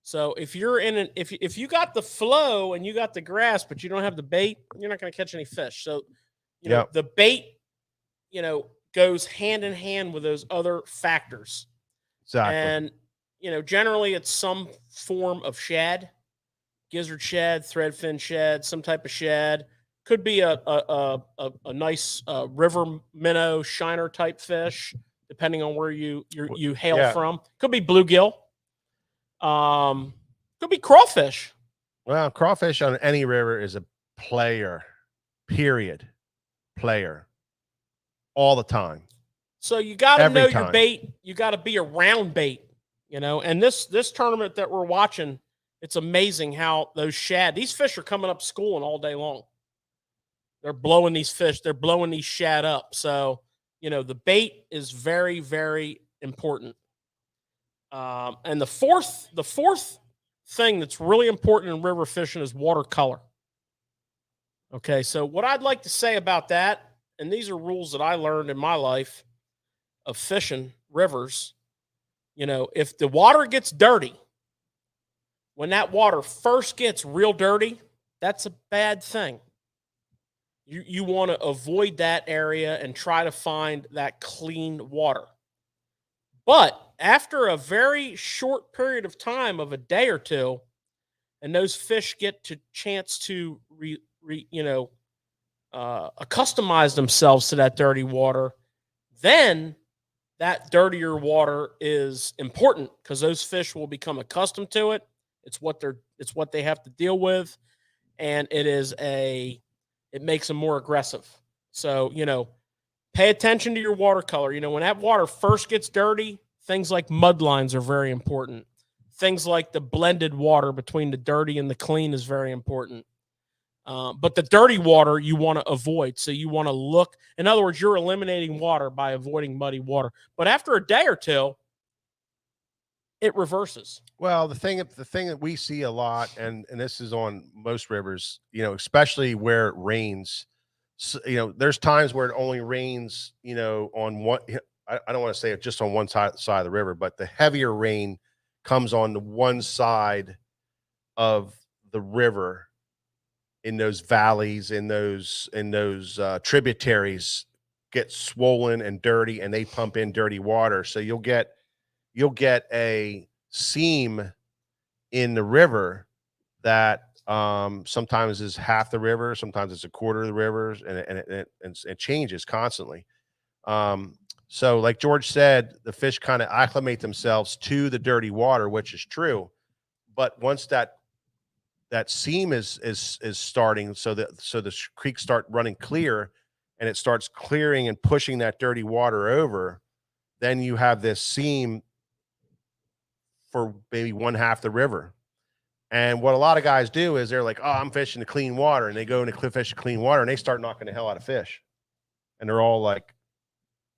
So if you're if you got the flow and you got the grass, but you don't have the bait, you're not going to catch any fish. So, the bait, goes hand in hand with those other factors. Exactly. And, generally it's some form of shad, gizzard shad, threadfin shad, some type of shad. Could be a nice river minnow, shiner type fish, depending on where you hail from. Could be bluegill. Could be crawfish. Well, crawfish on any river is a player, period. Player. All the time. So you got to know your bait. You got to be around bait, and this tournament that we're watching, it's amazing how these fish are coming up schooling all day long. They're blowing these fish. They're blowing these shad up. So, the bait is very, very important. And the fourth thing that's really important in river fishing is watercolor. Okay, so what I'd like to say about that, and these are rules that I learned in my life of fishing rivers, if the water gets dirty, when that water first gets real dirty, that's a bad thing. You want to avoid that area and try to find that clean water. But after a very short period of time of a day or two, and those fish get to chance to accustomize themselves to that dirty water, then that dirtier water is important because those fish will become accustomed to it. It's what they have to deal with, and it makes them more aggressive. So, pay attention to your watercolor. When that water first gets dirty, things like mud lines are very important. Things like the blended water between the dirty and the clean is very important. But the dirty water you want to avoid. So you want to look. In other words, you're eliminating water by avoiding muddy water. But after a day or two, it reverses. Well, the thing that we see a lot, and this is on most rivers, especially where it rains. So, there's times where it only rains, on one. I don't want to say it just on one side of the river, but the heavier rain comes on the one side of the river, in those valleys, in those tributaries, get swollen and dirty, and they pump in dirty water. So you'll get a seam in the river that sometimes is half the river, sometimes it's a quarter of the river, and it changes constantly. So like George said, the fish kind of acclimate themselves to the dirty water, which is true. But once that seam is starting, so the creeks start running clear, and it starts clearing and pushing that dirty water over, then you have this seam for maybe one half the river. And what a lot of guys do is they're like, oh, I'm fishing the clean water, and they go into fish clean water, and they start knocking the hell out of fish, and they're all like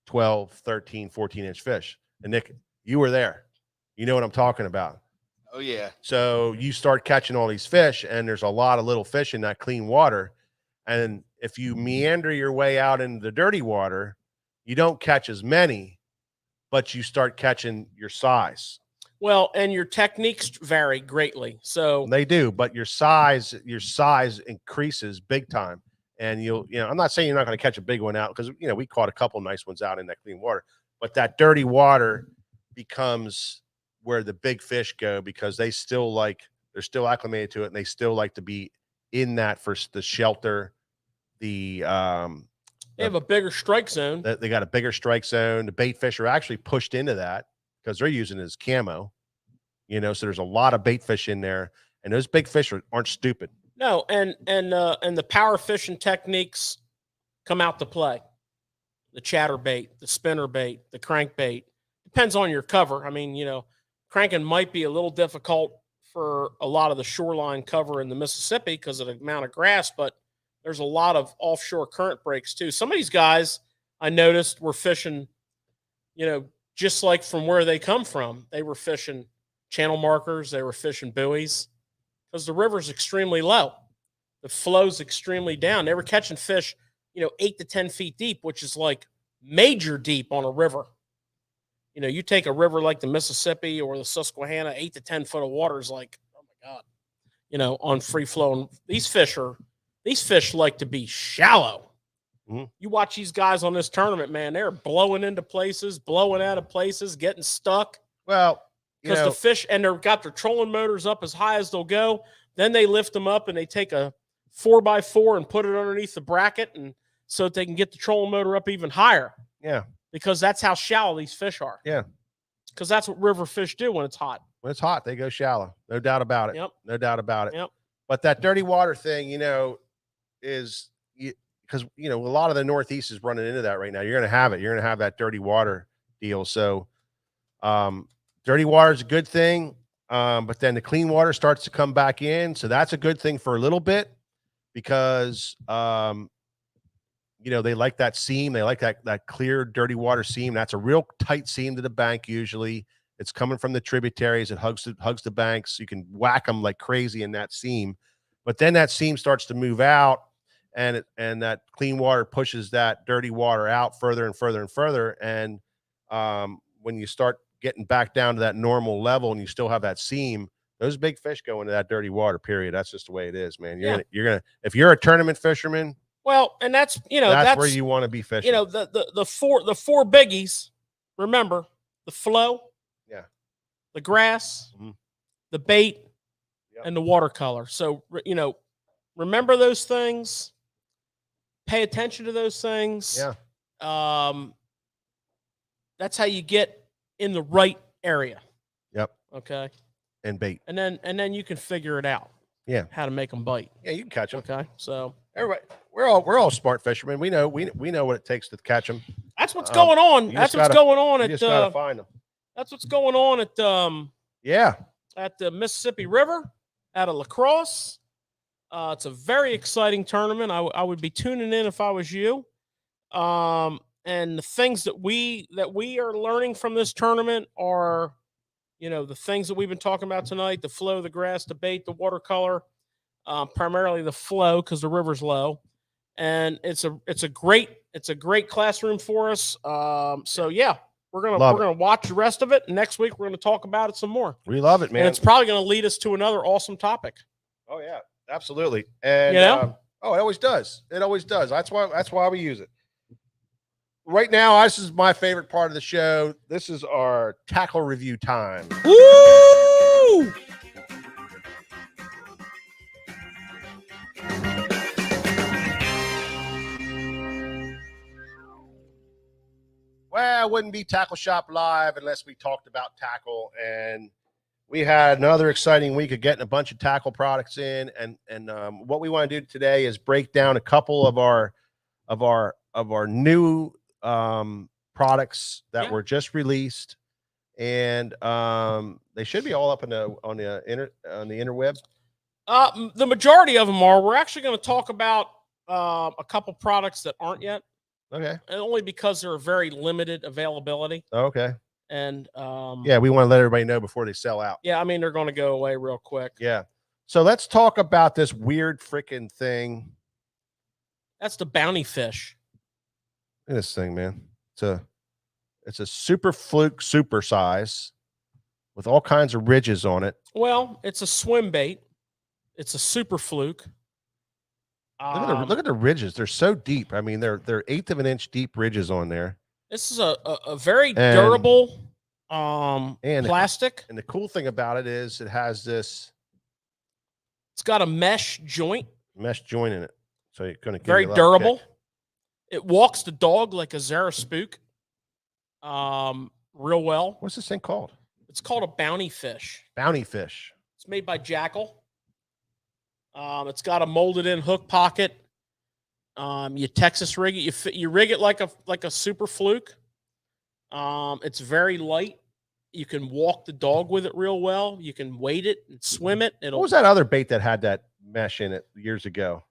12, 13, 14-inch fish. And Nick, you were there. You know what I'm talking about. Oh, yeah. So you start catching all these fish, and there's a lot of little fish in that clean water. And if you meander your way out into the dirty water, you don't catch as many, but you start catching your size. Well, and your techniques vary greatly. So they do, but your size increases big time. And I'm not saying you're not going to catch a big one out, because we caught a couple nice ones out in that clean water, but that dirty water becomes where the big fish go, because they're still acclimated to it, and they still like to be in that for the shelter the They have a bigger strike zone. they got a bigger strike zone. The bait fish are actually pushed into that because they're using it as camo. So there's a lot of bait fish in there, and those big fish aren't stupid. No, and the power fishing techniques come out to play. The chatter bait, the spinner bait, the crank bait. Depends on your cover. I mean, cranking might be a little difficult for a lot of the shoreline cover in the Mississippi because of the amount of grass, but there's a lot of offshore current breaks too. Some of these guys I noticed were fishing, just like from where they come from. They were fishing channel markers. They were fishing buoys because the river's extremely low. The flow's extremely down. They were catching fish, 8 to 10 feet deep, which is like major deep on a river. You take a river like the Mississippi or the Susquehanna, 8 to 10 foot of water is like, oh my God, on free flow. And these fish like to be shallow. Mm-hmm. You watch these guys on this tournament, man, they're blowing into places, blowing out of places, getting stuck. Well, because the fish, and they've got their trolling motors up as high as they'll go. Then they lift them up and they take a 4x4 and put it underneath the bracket, and so that they can get the trolling motor up even higher. Yeah. Because that's how shallow these fish are. Yeah. Because that's what river fish do when it's hot. When it's hot, they go shallow. No doubt about it. Yep. No doubt about it. Yep. But that dirty water thing, is because, a lot of the Northeast is running into that right now. You're going to have it. You're going to have that dirty water deal. So dirty water is a good thing. But then the clean water starts to come back in. So that's a good thing for a little bit because, they like that seam. They like that clear, dirty water seam. That's a real tight seam to the bank. Usually it's coming from the tributaries. It hugs the banks. You can whack them like crazy in that seam, but then that seam starts to move out and that clean water pushes that dirty water out further and further and further. And when you start getting back down to that normal level and you still have that seam, those big fish go into that dirty water, period. That's just the way it is, man. You're gonna if you're a tournament fisherman, well, and that's that's where you want to be fishing. The four biggies. Remember the flow, the grass, the bait, and the watercolor. So remember those things. Pay attention to those things. Yeah. That's how you get in the right area. Yep. Okay. And bait. And then you can figure it out. Yeah. How to make them bite. Yeah, you can catch them. Okay. So everybody, we're all smart fishermen. We know what it takes to catch them. That's what's going on. That's what's going on at. You just gotta find them. That's what's going on at. At the Mississippi River, out of La Crosse. It's a very exciting tournament. I would be tuning in if I was you. And the things that we are learning from this tournament are, the things that we've been talking about tonight: the flow, the grass, the bait, the watercolor. Primarily the flow because the river's low, and it's a great classroom for us. So yeah, we're gonna watch the rest of it. Next week we're gonna talk about it some more. We love it, man. And it's probably gonna lead us to another awesome topic. Oh yeah, absolutely. And it always does. It always does. That's why we use it. Right now, this is my favorite part of the show. This is our tackle review time. Woo! Well, it wouldn't be Tackle Shop Live unless we talked about tackle, and we had another exciting week of getting a bunch of tackle products in. And what we want to do today is break down a couple of our new products that were just released, and they should be all up on the interweb. The majority of them are. We're actually going to talk about a couple products that aren't yet. Okay. And only because they're very limited availability. Okay. And we want to let everybody know before they sell out. Yeah, I mean they're going to go away real quick. Yeah. So let's talk about this weird freaking thing. That's the bounty fish. Look at this thing, man. It's a super fluke super size with all kinds of ridges on it. Well, it's a swim bait. It's a super fluke. Look at the ridges. They're so deep. I mean, they're 1/8 of an inch deep ridges on there. This is a very durable plastic. And the cool thing about it is it has this. It's got a mesh joint in it. So you're going to Very durable. It walks the dog like a Zara Spook. Real well. What's this thing called? It's called a bounty fish. Bounty fish. It's made by Jackal. It's got a molded in hook pocket. You Texas rig it. You rig it like a super fluke. It's very light. You can walk the dog with it real well. You can weight it and swim it. What was that other bait that had that mesh in it years ago?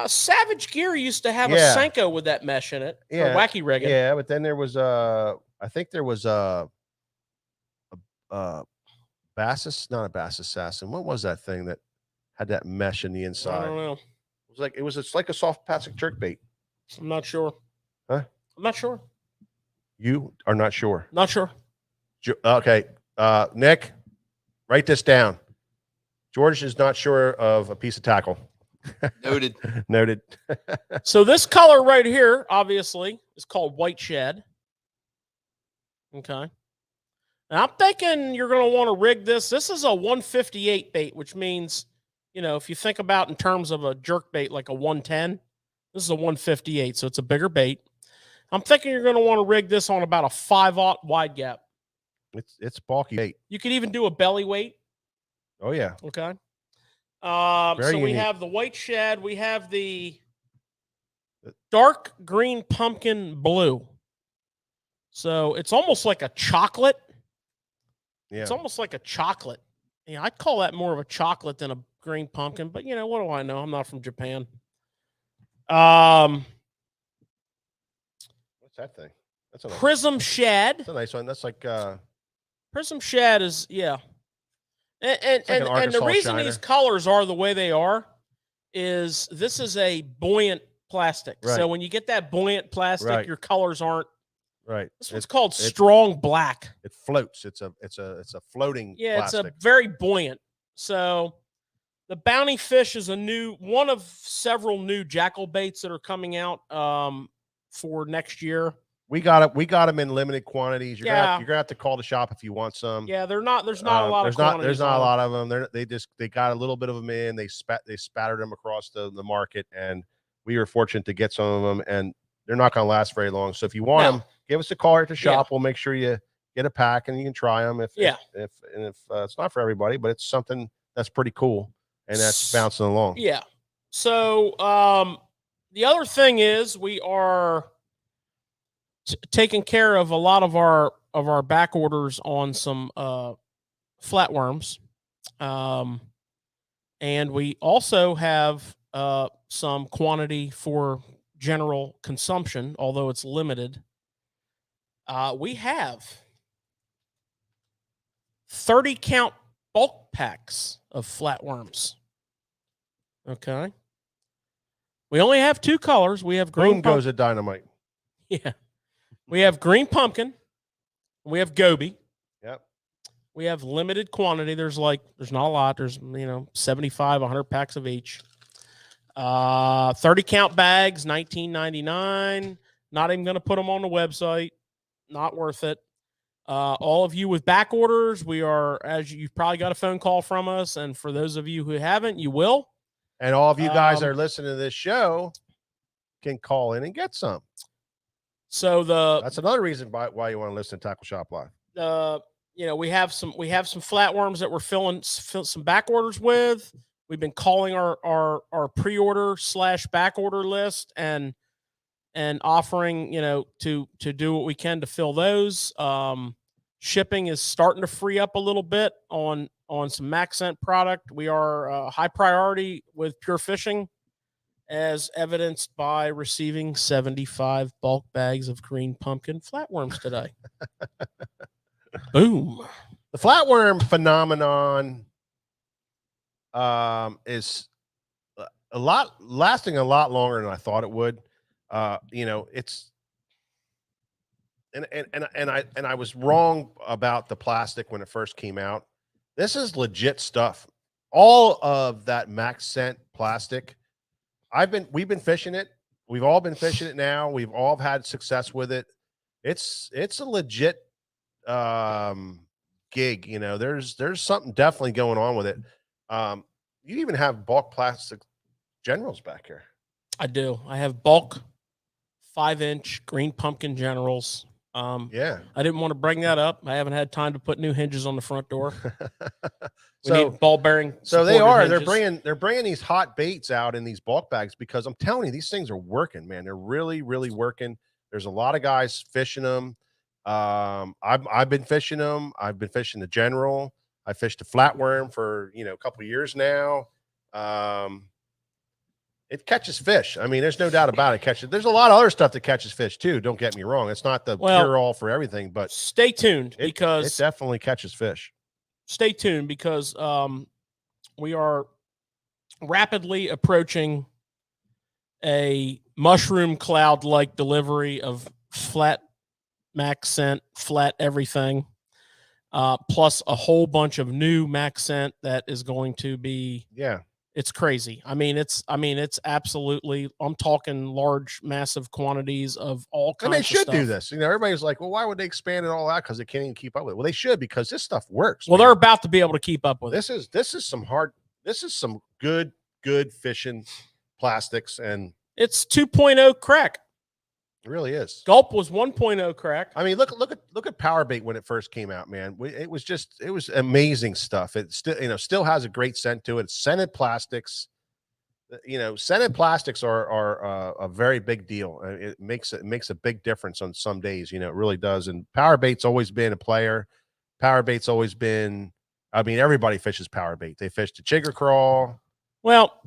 Savage Gear used to have a Yeah. Senko with that mesh in it for Yeah. wacky rigging. Yeah, but then there was I think there was a Bass, not a Bass Assassin. What was that thing that had that mesh in the I inside? don't know. It's like a soft plastic jerk bait. I'm not sure. Huh? I'm not sure. You are not sure. Not sure. Okay. Nick, write this down. George is not sure of a piece of tackle. Noted. Noted. So this color right here, obviously, is called white shad. Okay. And I'm thinking you're going to want to rig this. This is a 158 bait, which means, if you think about in terms of a jerk bait like a 110, this is a 158, so it's a bigger bait. I'm thinking you're going to want to rig this on about a 5/0 wide gap. It's bulky bait. You could even do a belly weight. Oh yeah. Okay. Very so we unique. have the white shad. We have the dark green pumpkin blue. So it's almost like a chocolate. Yeah. It's almost like a chocolate. Yeah, I'd call that more of a chocolate than a green pumpkin. But what do I know? I'm not from Japan. What's that thing? That's a nice, Prism shad. that's a nice one. That's like Prism shad is And like an the Arkansas reason shiner. these colors are the way they are is this is a buoyant plastic. Right. So when you get that buoyant plastic, Right. your colors aren't. right. This one's called strong black. It floats. It's a floating plastic. It's a very buoyant. So the bounty fish is one of several new Jackal baits that are coming out for next year. We got them in limited quantities. You're Yeah. gonna have to call the shop if you want some. Yeah, there's not a lot of There's not a on lot of them. They got a little bit of them in. They spattered them across the market, and we were fortunate to get some of them. And they're not going to last very long. So if you want them, give us a call at the shop. We'll make sure you get a pack and you can try them. If it's not for everybody, but it's something that's pretty cool and that's bouncing along. Yeah. So the other thing is we are taking care of a lot of our back orders on some flatworms, and we also have some quantity for general consumption, although it's limited. We have 30 count bulk packs of flatworms. Okay. We only have two colors. We have green. Boom goes a dynamite. Yeah. We have green pumpkin. We have goby. Yep. We have limited quantity. There's not a lot. There's 75, 100 packs of each. 30 count bags, $19.99. Not even going to put them on the website. Not worth it. All of you with back orders, we are, as you've probably got a phone call from us, and for those of you who haven't, you will. And all of you guys that are listening to this show can call in and get some. So that's another reason why you want to listen to Tackle Shop Live. We have some flatworms that we're filling some back orders with. We've been calling our pre-order / back order list and offering, to do what we can to fill those. Shipping is starting to free up a little bit on some Maxcent product. We are high priority with Pure Fishing, as evidenced by receiving 75 bulk bags of green pumpkin flatworms today. Boom. The flatworm phenomenon is lasting a lot longer than I thought it would. It's and I was wrong about the plastic when it first came out. This is legit stuff. All of that Maxcent plastic. We've been fishing it. We've all been fishing it now. We've all had success with it. It's a legit gig. There's something definitely going on with it. You even have bulk plastic generals back here. I do. I have bulk 5-inch green pumpkin generals. Yeah. I didn't want to bring that up. I haven't had time to put new hinges on the front door. We So need ball bearing. So they are. Hinges. They're bringing these hot baits out in these bulk bags because I'm telling you, these things are working, man. They're really, really working. There's a lot of guys fishing them. I've been fishing them. I've been fishing the general. I fished the flatworm for a couple of years now. It catches fish. I mean, there's no doubt about it. There's a lot of other stuff that catches fish too. Don't get me wrong. It's not the cure all for everything, but stay tuned because it definitely catches fish. Stay tuned because we are rapidly approaching a mushroom cloud-like delivery of flat max scent, flat everything, plus a whole bunch of new max scent that is going to be it's crazy. I mean, it's absolutely. I'm talking large, massive quantities of all kinds. And they of should stuff. do this. Everybody's like, well, why would they expand it all out? Because they can't even keep up with it. Well, they should because this stuff works. Well, they're about to be able to keep up with it. This is some good fishing plastics, and it's 2.0 crack. It really is. Gulp was 1.0 crack. I mean, look at Power Bait when it first came out, man. It was amazing stuff. It still has a great scent to it. It's scented plastics. Scented plastics are a very big deal. It makes a big difference on some days. It really does. And Power Bait's always been a player. Power Bait's always been. I mean, everybody fishes Power Bait. They fish the chigger crawl. Well,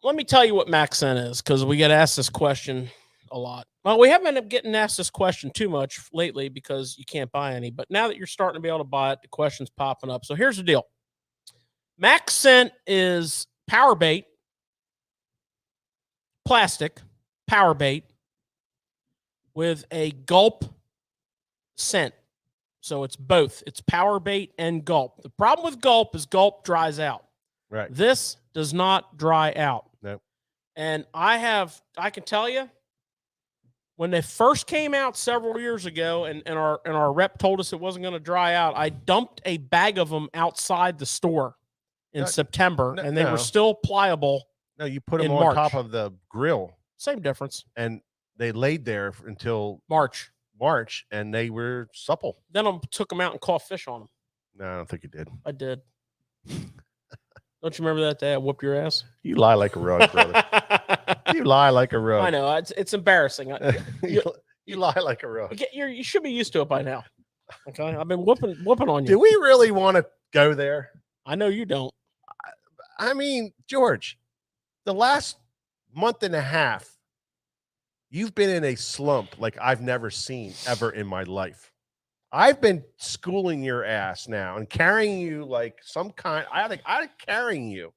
let me tell you what max scent is because we get asked this question a lot. Well, we haven't been getting asked this question too much lately because you can't buy any. But now that you're starting to be able to buy it, the question's popping up. So here's the deal. Max scent is Power Bait, plastic, Power Bait with a Gulp scent. So it's both. It's Power Bait and Gulp. The problem with Gulp is Gulp dries out. Right. This does not dry out. No. And I can tell you, when they first came out several years ago and our rep told us it wasn't going to dry out, I dumped a bag of them outside the store in September, and they were still pliable. No, you put them on March. top of the grill. Same difference. And they laid there until March, and they were supple. Then I took them out and caught fish on them. No, I don't think you did. I did. Don't you remember that day I whooped your ass? You lie like a rug, brother. You lie like a rug. I know. It's embarrassing. You lie like a rug. You should be used to it by now. Okay? I've been whooping on you. Do we really want to go there? I know you don't. I mean, George, the last month and a half, you've been in a slump like I've never seen ever in my life. I've been schooling your ass now and carrying you like some kind. I'm carrying you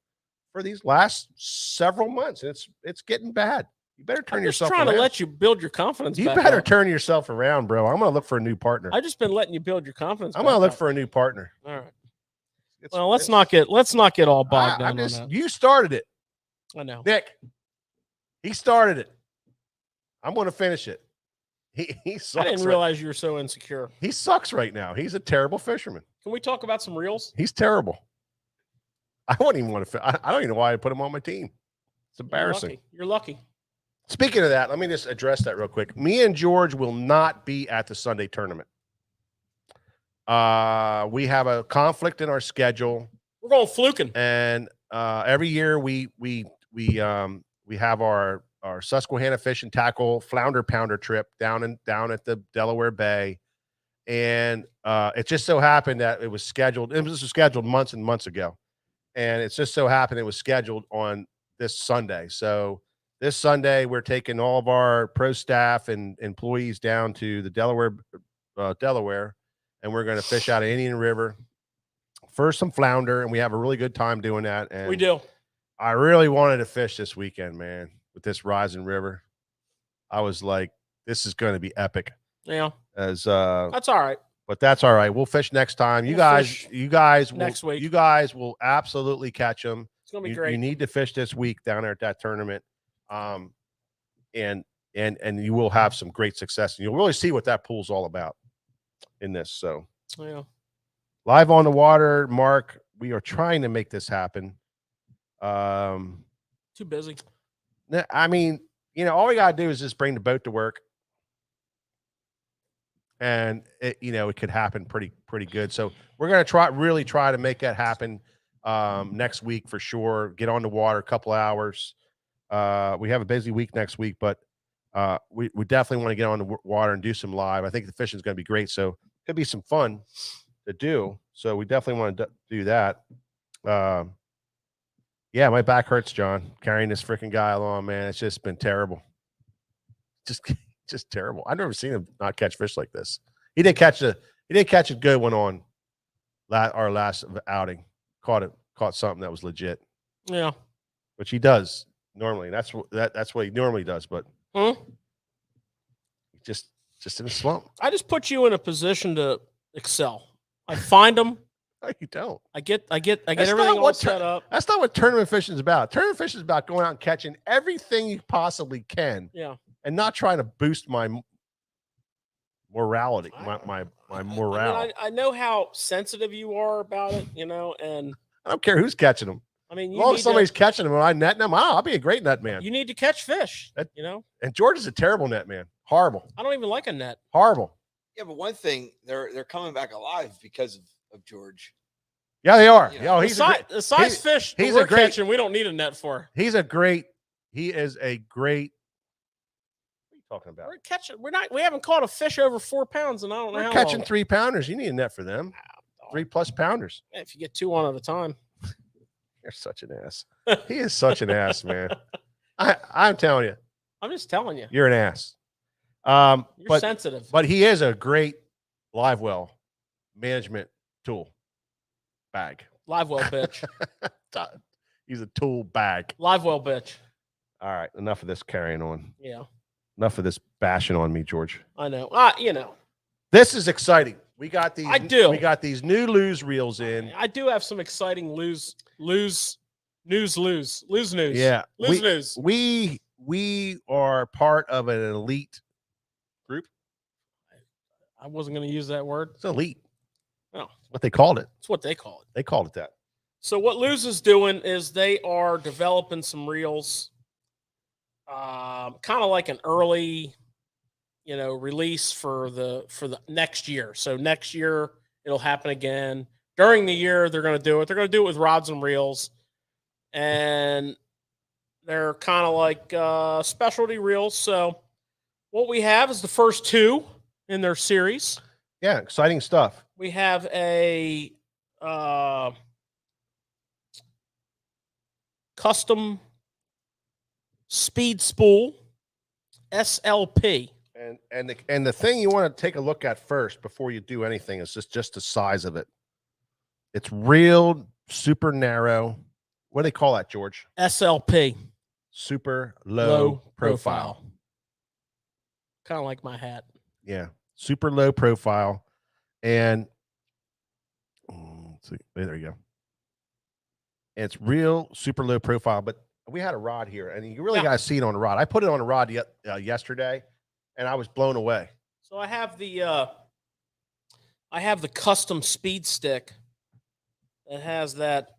for these last several months. It's getting bad. You better turn yourself around. I'm just trying to let you build your confidence. You better turn yourself around, bro. I'm going to look for a new partner. I've just been letting you build your confidence. I'm going to look for a new partner. All right. Well, let's not get all bogged down on that. You started it. I know. Nick, he started it. I'm going to finish it. He sucks. I didn't realize you were so insecure. He sucks right now. He's a terrible fisherman. Can we talk about some reels? He's terrible. I wouldn't even want to. I don't even know why I put him on my team. It's embarrassing. You're lucky. Speaking of that, let me just address that real quick. Me and George will not be at the Sunday tournament. We have a conflict in our schedule. We're going fluking, and every year we have our Susquehanna Fish and Tackle Flounder Pounder trip down at the Delaware Bay, and it just so happened that it was scheduled. It was scheduled months and months ago, and it just so happened it was scheduled on this Sunday. So this Sunday we're taking all of our pro staff and employees down to the Delaware, and we're going to fish out of Indian River for some flounder, and we have a really good time doing that. And we do. I really wanted to fish this weekend, man. With this rising river, I was like, this is going to be epic. Yeah. That's all right. But that's all right. We'll fish next time. You guys next week. You guys will absolutely catch them. It's going to be great. You need to fish this week down there at that tournament. And you will have some great success, and you'll really see what that pool's all about in this. So yeah. Live on the water, Mark. We are trying to make this happen. Too busy. I mean, all we got to do is just bring the boat to work. And it could happen pretty good. So we're going to really try to make that happen next week for sure. Get on the water a couple hours. We have a busy week next week, but we definitely want to get on the water and do some live. I think the fishing is going to be great. So it could be some fun to do. So we definitely want to do that. Yeah, my back hurts, John, carrying this freaking guy along, man. It's just been terrible. Just terrible. I've never seen him not catch fish like this. He did catch a good one on our last outing. Caught something that was legit. Yeah, which he does normally. That's what he normally does. But just in a slump. I just put you in a position to excel. I find them. No, you don't. I get everything all set up. That's not what tournament fishing is about. Tournament fishing is about going out and catching everything you possibly can. Yeah. And not trying to boost my morality, my morale. I know how sensitive you are about it, and I don't care who's catching them. I mean, as long as somebody's catching them and I netting them, I'll be a great net man. You need to catch fish, And George is a terrible net man. Horrible. I don't even like a net. Horrible. Yeah, but one thing, they're coming back alive because of George. Yeah, they are. The size fish we're catching, we don't need a net for. He is a great. What are you talking about? We haven't caught a fish over 4 pounds, and I don't know how catching long. 3 pounders. You need a net for them. 3+ pounders. Yeah, if you get 2 on at a time. You're such an ass. He is such an ass, man. I'm telling you. I'm just telling you. You're an ass. You're sensitive. But he is a great live well management tool bag. Live well, bitch. He's a tool bag. Live well, bitch. All right. Enough of this carrying on. Yeah. Enough of this bashing on me, George. I know. This is exciting. We got these. I do. We got these new lose reels in. I do have some exciting lose news. Yeah. News. We are part of an elite group. I wasn't going to use that word. It's elite. No. What they called it. It's what they call it. They called it that. So what Luz is doing is they are developing some reels, kind of like an early, release for the next year. So next year it'll happen again. During the year they're going to do it. They're going to do it with rods and reels, and they're kind of like specialty reels. So what we have is the first 2 in their series. Yeah, exciting stuff. We have a custom speed spool SLP. And the thing you want to take a look at first before you do anything is just the size of it. It's real super narrow. What do they call that, George? SLP. Super low profile. Kind of like my hat. Yeah. Super low profile. And let's see, there you go. And it's real super low profile, but we had a rod here, and you really got to see it on the rod. I put it on the rod yesterday, and I was blown away. So I have the custom speed stick that has that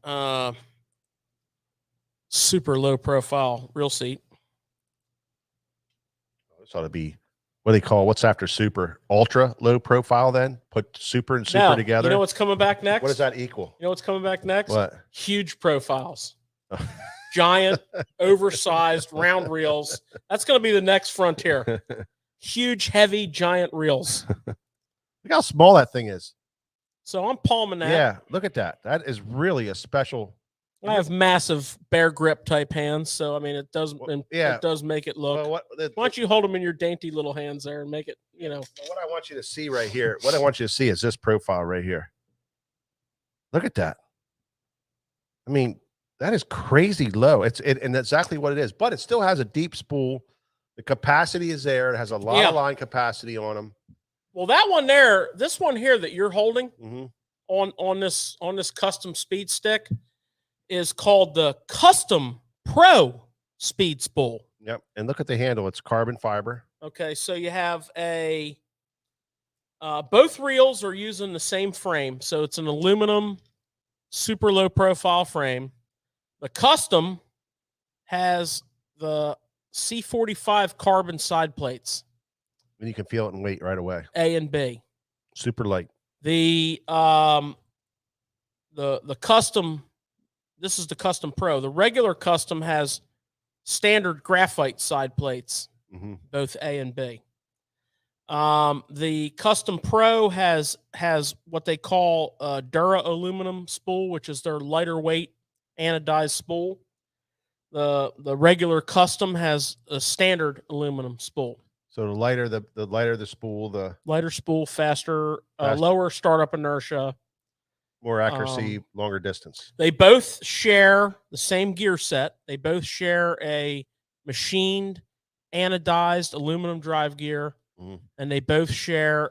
super low profile reel seat. This ought to be what they call what's after super ultra low profile. Then put super and super together. You know what's coming back next? What does that equal? You know what's coming back next? What? Huge profiles. Giant, oversized round reels. That's going to be the next frontier. Huge, heavy, giant reels. Look how small that thing is. So I'm palming that. Yeah, look at that. That is really a special. I have massive bear grip type hands, so I mean it does. It does make it look. Well, why don't you hold them in your dainty little hands there and make it? What I want you to see right here. What I want you to see is this profile right here. Look at that. I mean, that is crazy low. And that's exactly what it is. But it still has a deep spool. The capacity is there. It has a lot of line capacity on them. Well, that one there, this one here that you're holding on this custom speed stick is called the Custom Pro Speed Spool. Yep. And look at the handle. It's carbon fiber. Okay. So you have both reels are using the same frame. So it's an aluminum super low profile frame. The custom has the C45 carbon side plates, And you can feel it in weight right away. A and B. Super light. The custom, this is the Custom Pro. The regular Custom has standard graphite side plates, both A and B. The Custom Pro has what they call a Dura aluminum spool, which is their lighter weight anodized spool. The regular Custom has a standard aluminum spool. So the lighter the spool, the lighter spool, faster. Lower startup inertia, more accuracy, longer distance. They both share the same gear set. They both share a machined anodized aluminum drive gear, and they both share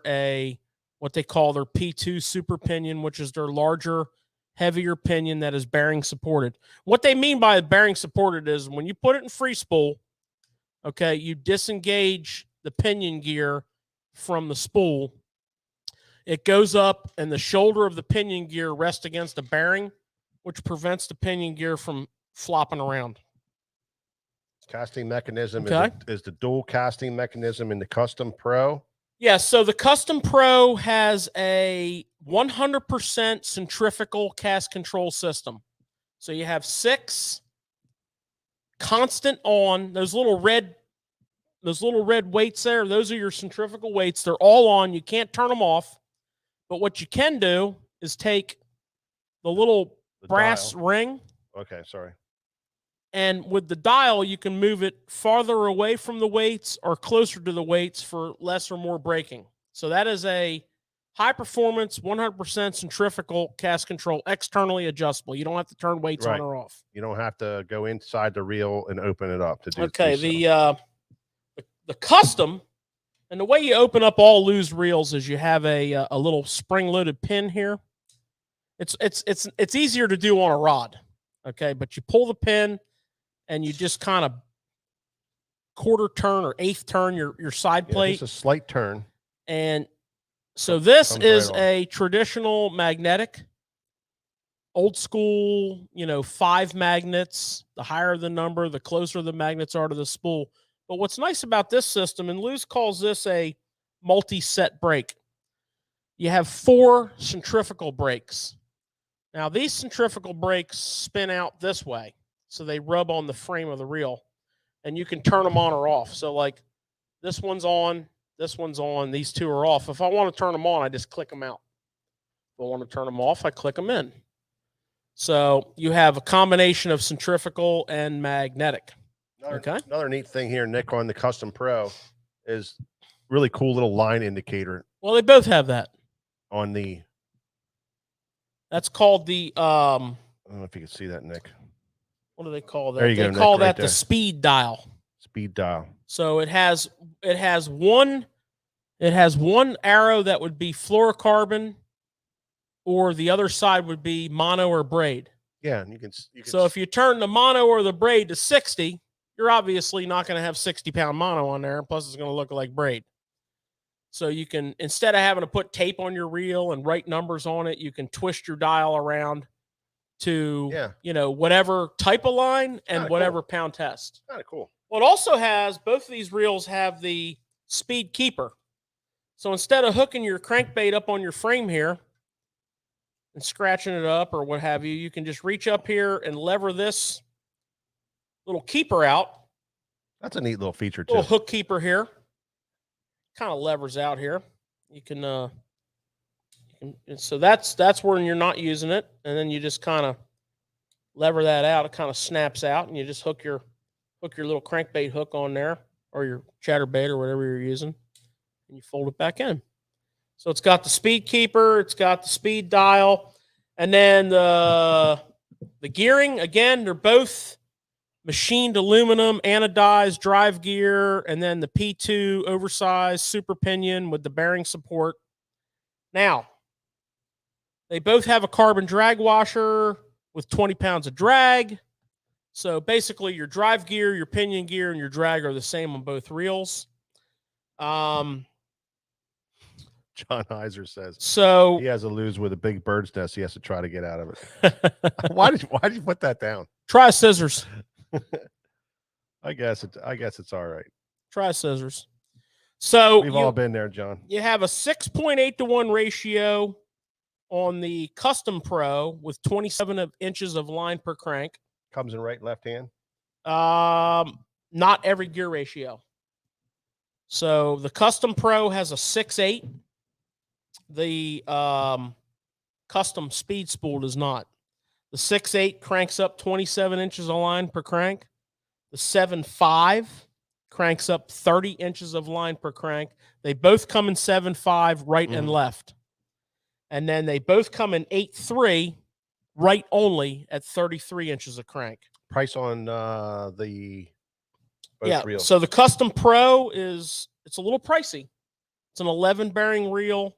what they call their P2 super pinion, which is their larger, heavier pinion that is bearing supported. What they mean by bearing supported is when you put it in free spool, okay, you disengage the pinion gear from the spool. It goes up, and the shoulder of the pinion gear rests against the bearing, which prevents the pinion gear from flopping around. Casting mechanism is the dual casting mechanism in the Custom Pro. Yeah, so the Custom Pro has a 100% centrifugal cast control system. So you have 6 constant on, those little red weights there, those are your centrifugal weights. They're all on. You can't turn them off. But what you can do is take the little brass ring. Okay, sorry. And with the dial, you can move it farther away from the weights or closer to the weights for less or more braking. So that is a high performance, 100% centrifugal cast control, externally adjustable. You don't have to turn weights on or off. You don't have to go inside the reel and open it up to do. Okay, the Custom, and the way you open up all loose reels is you have a little spring-loaded pin here. It's easier to do on a rod, okay? But you pull the pin, and you just kind of quarter turn or eighth turn your side plate. It's a slight turn. And so this is a traditional magnetic, old school, 5 magnets. The higher the number, the closer the magnets are to the spool. But what's nice about this system, and Luz calls this a multi-set brake. You have 4 centrifugal brakes. Now, these centrifugal brakes spin out this way. So they rub on the frame of the reel, and you can turn them on or off. So like this one's on, these 2 are off. If I want to turn them on, I just click them out. If I want to turn them off, I click them in. So you have a combination of centrifugal and magnetic. Another neat thing here, Nick, on the Custom Pro is really cool little line indicator. Well, they both have that. That's called the I don't know if you can see that, Nick. What do they call that? There you go, They call Nick, right that there. the speed dial. Speed dial. So it has one arrow that would be fluorocarbon, or the other side would be mono or braid. Yeah, and you can. So if you turn the mono or the braid to 60, you're obviously not going to have 60-pound mono on there. Plus, it's going to look like braid. So you can, instead of having to put tape on your reel and write numbers on it, you can twist your dial around to, whatever type of line and whatever pound test. Kind of cool. Well, it also has, both of these reels have the speed keeper. So instead of hooking your crankbait up on your frame here and scratching it up or what have you, you can just reach up here and lever this little keeper out. That's a neat little feature too. Little hook keeper here. Kind of levers out here. You can so that's where you're not using it, and then you just kind of lever that out. It kind of snaps out, and you just hook your little crankbait hook on there, or your chatterbait or whatever you're using, and you fold it back in. So it's got the speed keeper, it's got the speed dial, and then the gearing, again, they're both machined aluminum, anodized drive gear, and then the P2 oversized super pinion with the bearing support. Now, they both have a carbon drag washer with 20 pounds of drag. So basically your drive gear, your pinion gear, and your drag are the same on both reels. John Heiser says so he has a Luz with a big bird's nest. He has to try to get out of it. Why did you put that down? Try scissors. I guess it's all right. Try scissors. So We've all been there, John. You have a 6.8 to 1 ratio on the Custom Pro with 27 inches of line per crank. Comes in right and left hand. Not every gear ratio. So the Custom Pro has a 6.8. The Custom Speed Spool does not. The 6.8 cranks up 27 inches of line per crank. The 7.5 cranks up 30 inches of line per crank. They both come in 7.5 right and left. And then they both come in 8.3 right only at 33 inches of crank. Price on the both reels. So the Custom Pro it's a little pricey. It's an 11 bearing reel.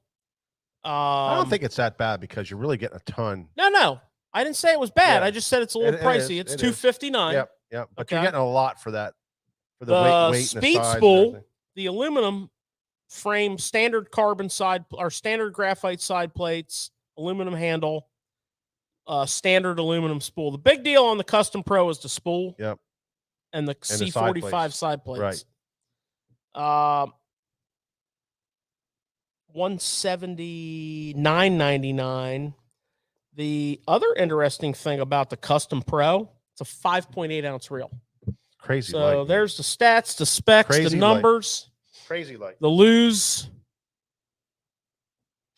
I don't think it's that bad because you're really getting a ton. No. I didn't say it was bad. Yeah. I just said it's a little pricey. It's $259. Yep. But Okay. you're getting a lot for that. For The weight and the Speed size and Spool, everything. the aluminum frame, standard carbon side or standard graphite side plates, aluminum handle, standard aluminum spool. The big deal on the Custom Pro is the spool. Yep. And the And the C45 side plates. Right. $179.99. The other interesting thing about the Custom Pro, it's a 5.8 ounce reel. Crazy. So light, there's the stats, the specs, Crazy the numbers, crazy light. the lose,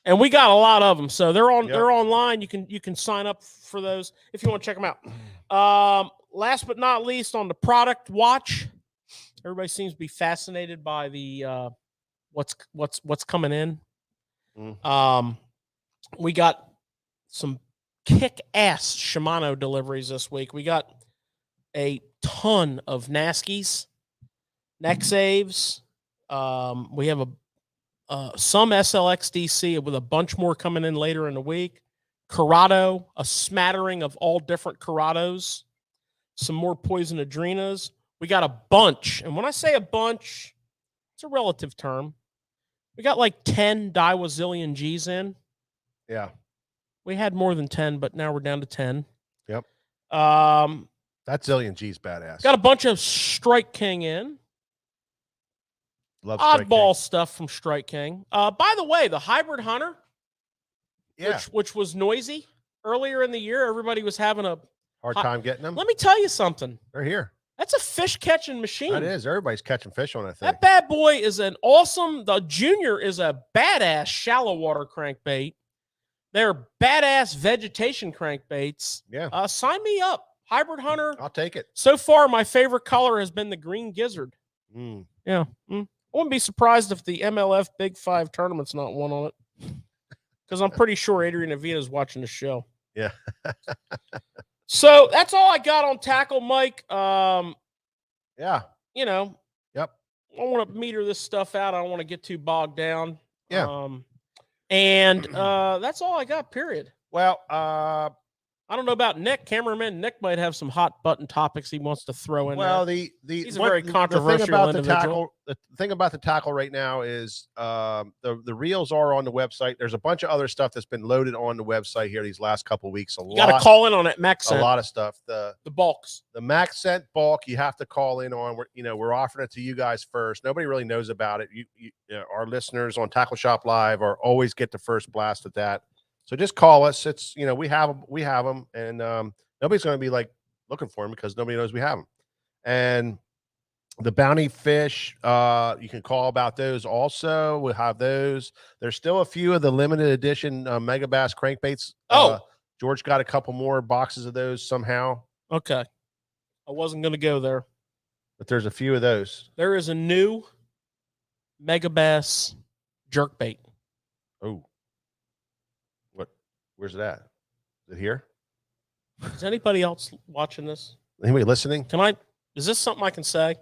and we got a lot of them. So they're on. Yep. They're online. You can sign up for those if you want to check them out. Last but not least, on the product watch, everybody seems to be fascinated by the what's coming in. We got some kick-ass Shimano deliveries this week. We got a ton of Naskies, neck saves. We have some SLX DC with a bunch more coming in later in the week. Corrado, a smattering of all different Corrados, some more Poison Adrenas. We got a bunch. And when I say a bunch, it's a relative term. We got like 10 Daiwa Zillion Gs in. Yeah. We had more than 10, but now we're down to 10. Yep. That Zillion G's badass. Got a bunch of Strike King in. Love Strike Oddball King. stuff from Strike King. By the way, the Hybrid Hunter, which was noisy earlier in the year, everybody was having a hard time getting them. Let me tell you something. They're here. That's a fish catching machine. That is. Everybody's catching fish on that thing. That bad boy is an awesome. The Junior is a badass shallow water crankbait. They're badass vegetation crankbaits. Yeah. Sign me up. Hybrid Hunter. I'll take it. So far, my favorite color has been the green gizzard. Yeah. I wouldn't be surprised if the MLF Big 5 tournament's not one on it. Because I'm pretty sure Adrian Avina is watching the show. Yeah. So that's all I got on tackle, Mike. Yeah. You know. Yep. I want to meter this stuff out. I don't want to get too bogged down. Yeah. And that's all I got, period. Well, I don't know about Nick. Cameraman Nick might have some hot button topics he wants to throw in there. He's a very controversial individual. The thing about the tackle right now is the reels are on the website. There's a bunch of other stuff that's been loaded on the website here these last couple of weeks. You got to call in on it, Max. A lot of stuff. The bulks. The Max Scent bulk you have to call in on. We're offering it to you guys first. Nobody really knows about it. Our listeners on Tackle Shop Live always get the first blast at that. So just call us. It's we have them, and nobody's going to be like looking for them because nobody knows we have them. And the bounty fish, you can call about those. Also, we'll have those. There's still a few of the limited edition Mega Bass crankbaits. George got a couple more boxes of those somehow. Okay, I wasn't going to go there, but there's a few of those. There is a new Mega Bass jerkbait. Oh. Where's it at? Is it here? Is anybody else watching this? Anybody listening? Is this something I can say?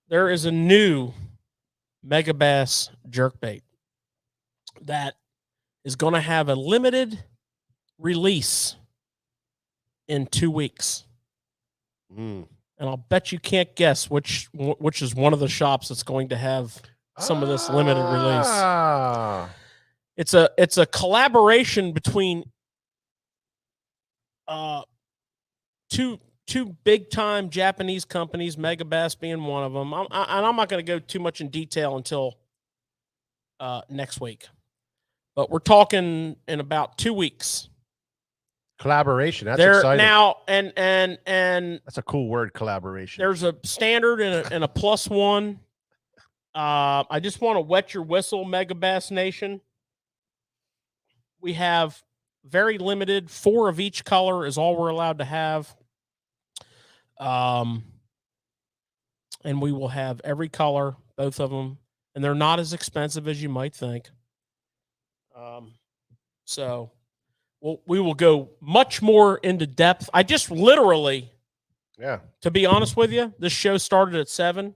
There is a new Mega Bass jerkbait that is going to have a limited release in 2 weeks. And I'll bet you can't guess which is one of the shops that's going to have some of this limited release. It's a collaboration between two two big-time Japanese companies, Megabass being one of them. I'm not going to go too much in detail until next week. But we're talking in about 2 weeks. Collaboration. That's exciting. Now, and that's a cool word, collaboration. There's a standard and a plus one. I just want to wet your whistle, Megabass Nation. We have very limited, 4 of each color is all we're allowed to have. And we will have every color, both of them, and they're not as expensive as you might think. So we will go much more into depth. I just literally, to be honest with you, this show started at 7.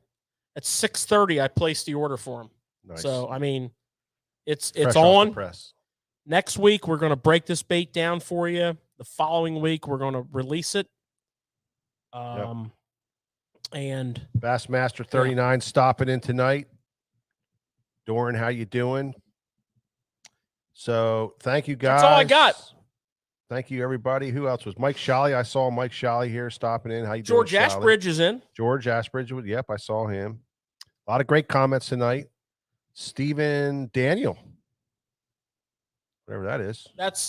At 6:30, I placed the order for them. Nice. So, I mean, it's Fresh on. off the press. Next week, we're going to break this bait down for you. The following week, we're going to release it. And Bassmaster 39 stopping in tonight. Doran, how you doing? So thank you, guys. That's all I got. Thank you, everybody. Who else was Mike Shalley? I saw Mike Shalley here stopping in. How you George doing, Ashbridge is in. George Ashbridge. Yep, I saw him. A lot of great comments tonight. Stephen Daniel. Whatever that is. That's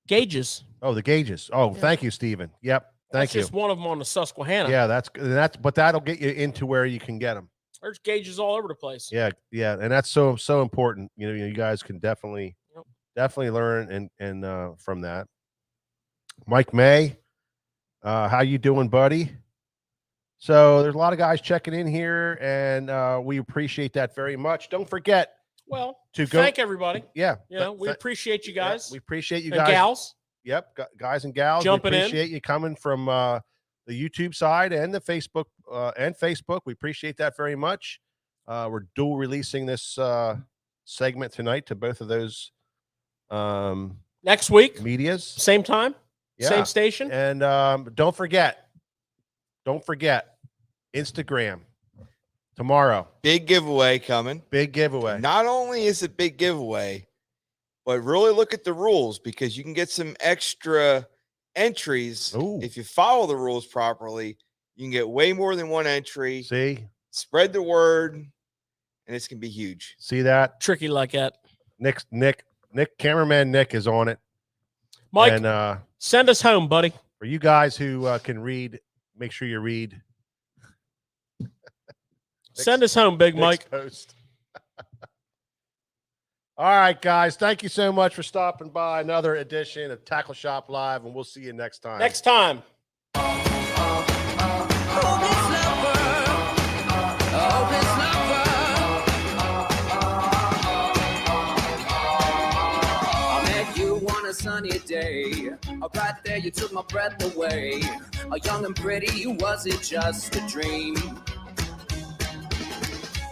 Gauges. Oh, the Gauges. Oh, yeah. Thank you, Stephen. Yep. Thank you. That's just one of them on the Susquehanna. Yeah, but that'll get you into where you can get them. There's Gauges all over the place. Yeah, and that's so important. You guys can definitely learn and from that. Mike May, how you doing, buddy? So there's a lot of guys checking in here, and we appreciate that very much. Don't forget. Well, thank everybody. Yeah. We appreciate you guys. Yeah, we appreciate you and guys. Gals. Yep. Guys and gals. Jumping we appreciate you coming from the YouTube side and the Facebook We appreciate that very much. We're dual releasing this segment tonight to both of those next week medias. Same time, same station. And don't forget Instagram. Tomorrow. Big giveaway coming. Big giveaway. Not only is it big giveaway, but really look at the rules because you can get some extra entries. Ooh. If you follow the rules properly. You can get way more than one entry. See? Spread the word, and it's going to be huge. See that? Tricky like that. Nick, cameraman Nick is on it. Mike, and, send us home, buddy. For you guys who can read, make sure you read. Send us home, Big Mike. Post. All right, guys. Thank you so much for stopping by another edition of Tackle Shop Live, and we'll see you next time. Next time. I met you on a sunny day. Right there, you took my breath away. Young and pretty, was it just a dream?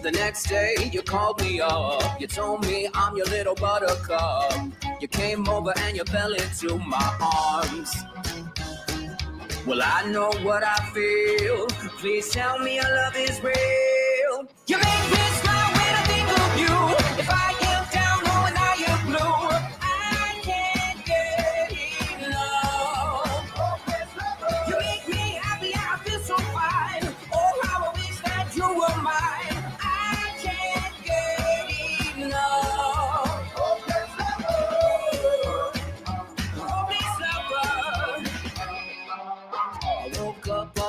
The next day, you called me up. You told me I'm your little buttercup. You came over and you fell into my arms. Well, I know what I feel. Please tell me your love is real. You make me smile when I think of you. If I am down or when I am blue, I can't get enough. You make me happy, I feel so fine. Oh, how I wish that you were mine.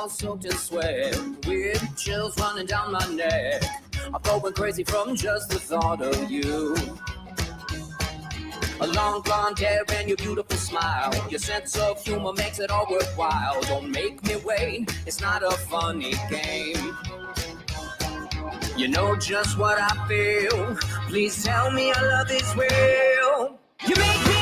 Soaked in sweat, with chills running down my neck. I'm going crazy from just the thought of you. A long blonde hair and your beautiful smile. Your sense of humor makes it all worthwhile. Don't make me wait, it's not a funny game. You know just what I feel. Please tell me your love is real. You make me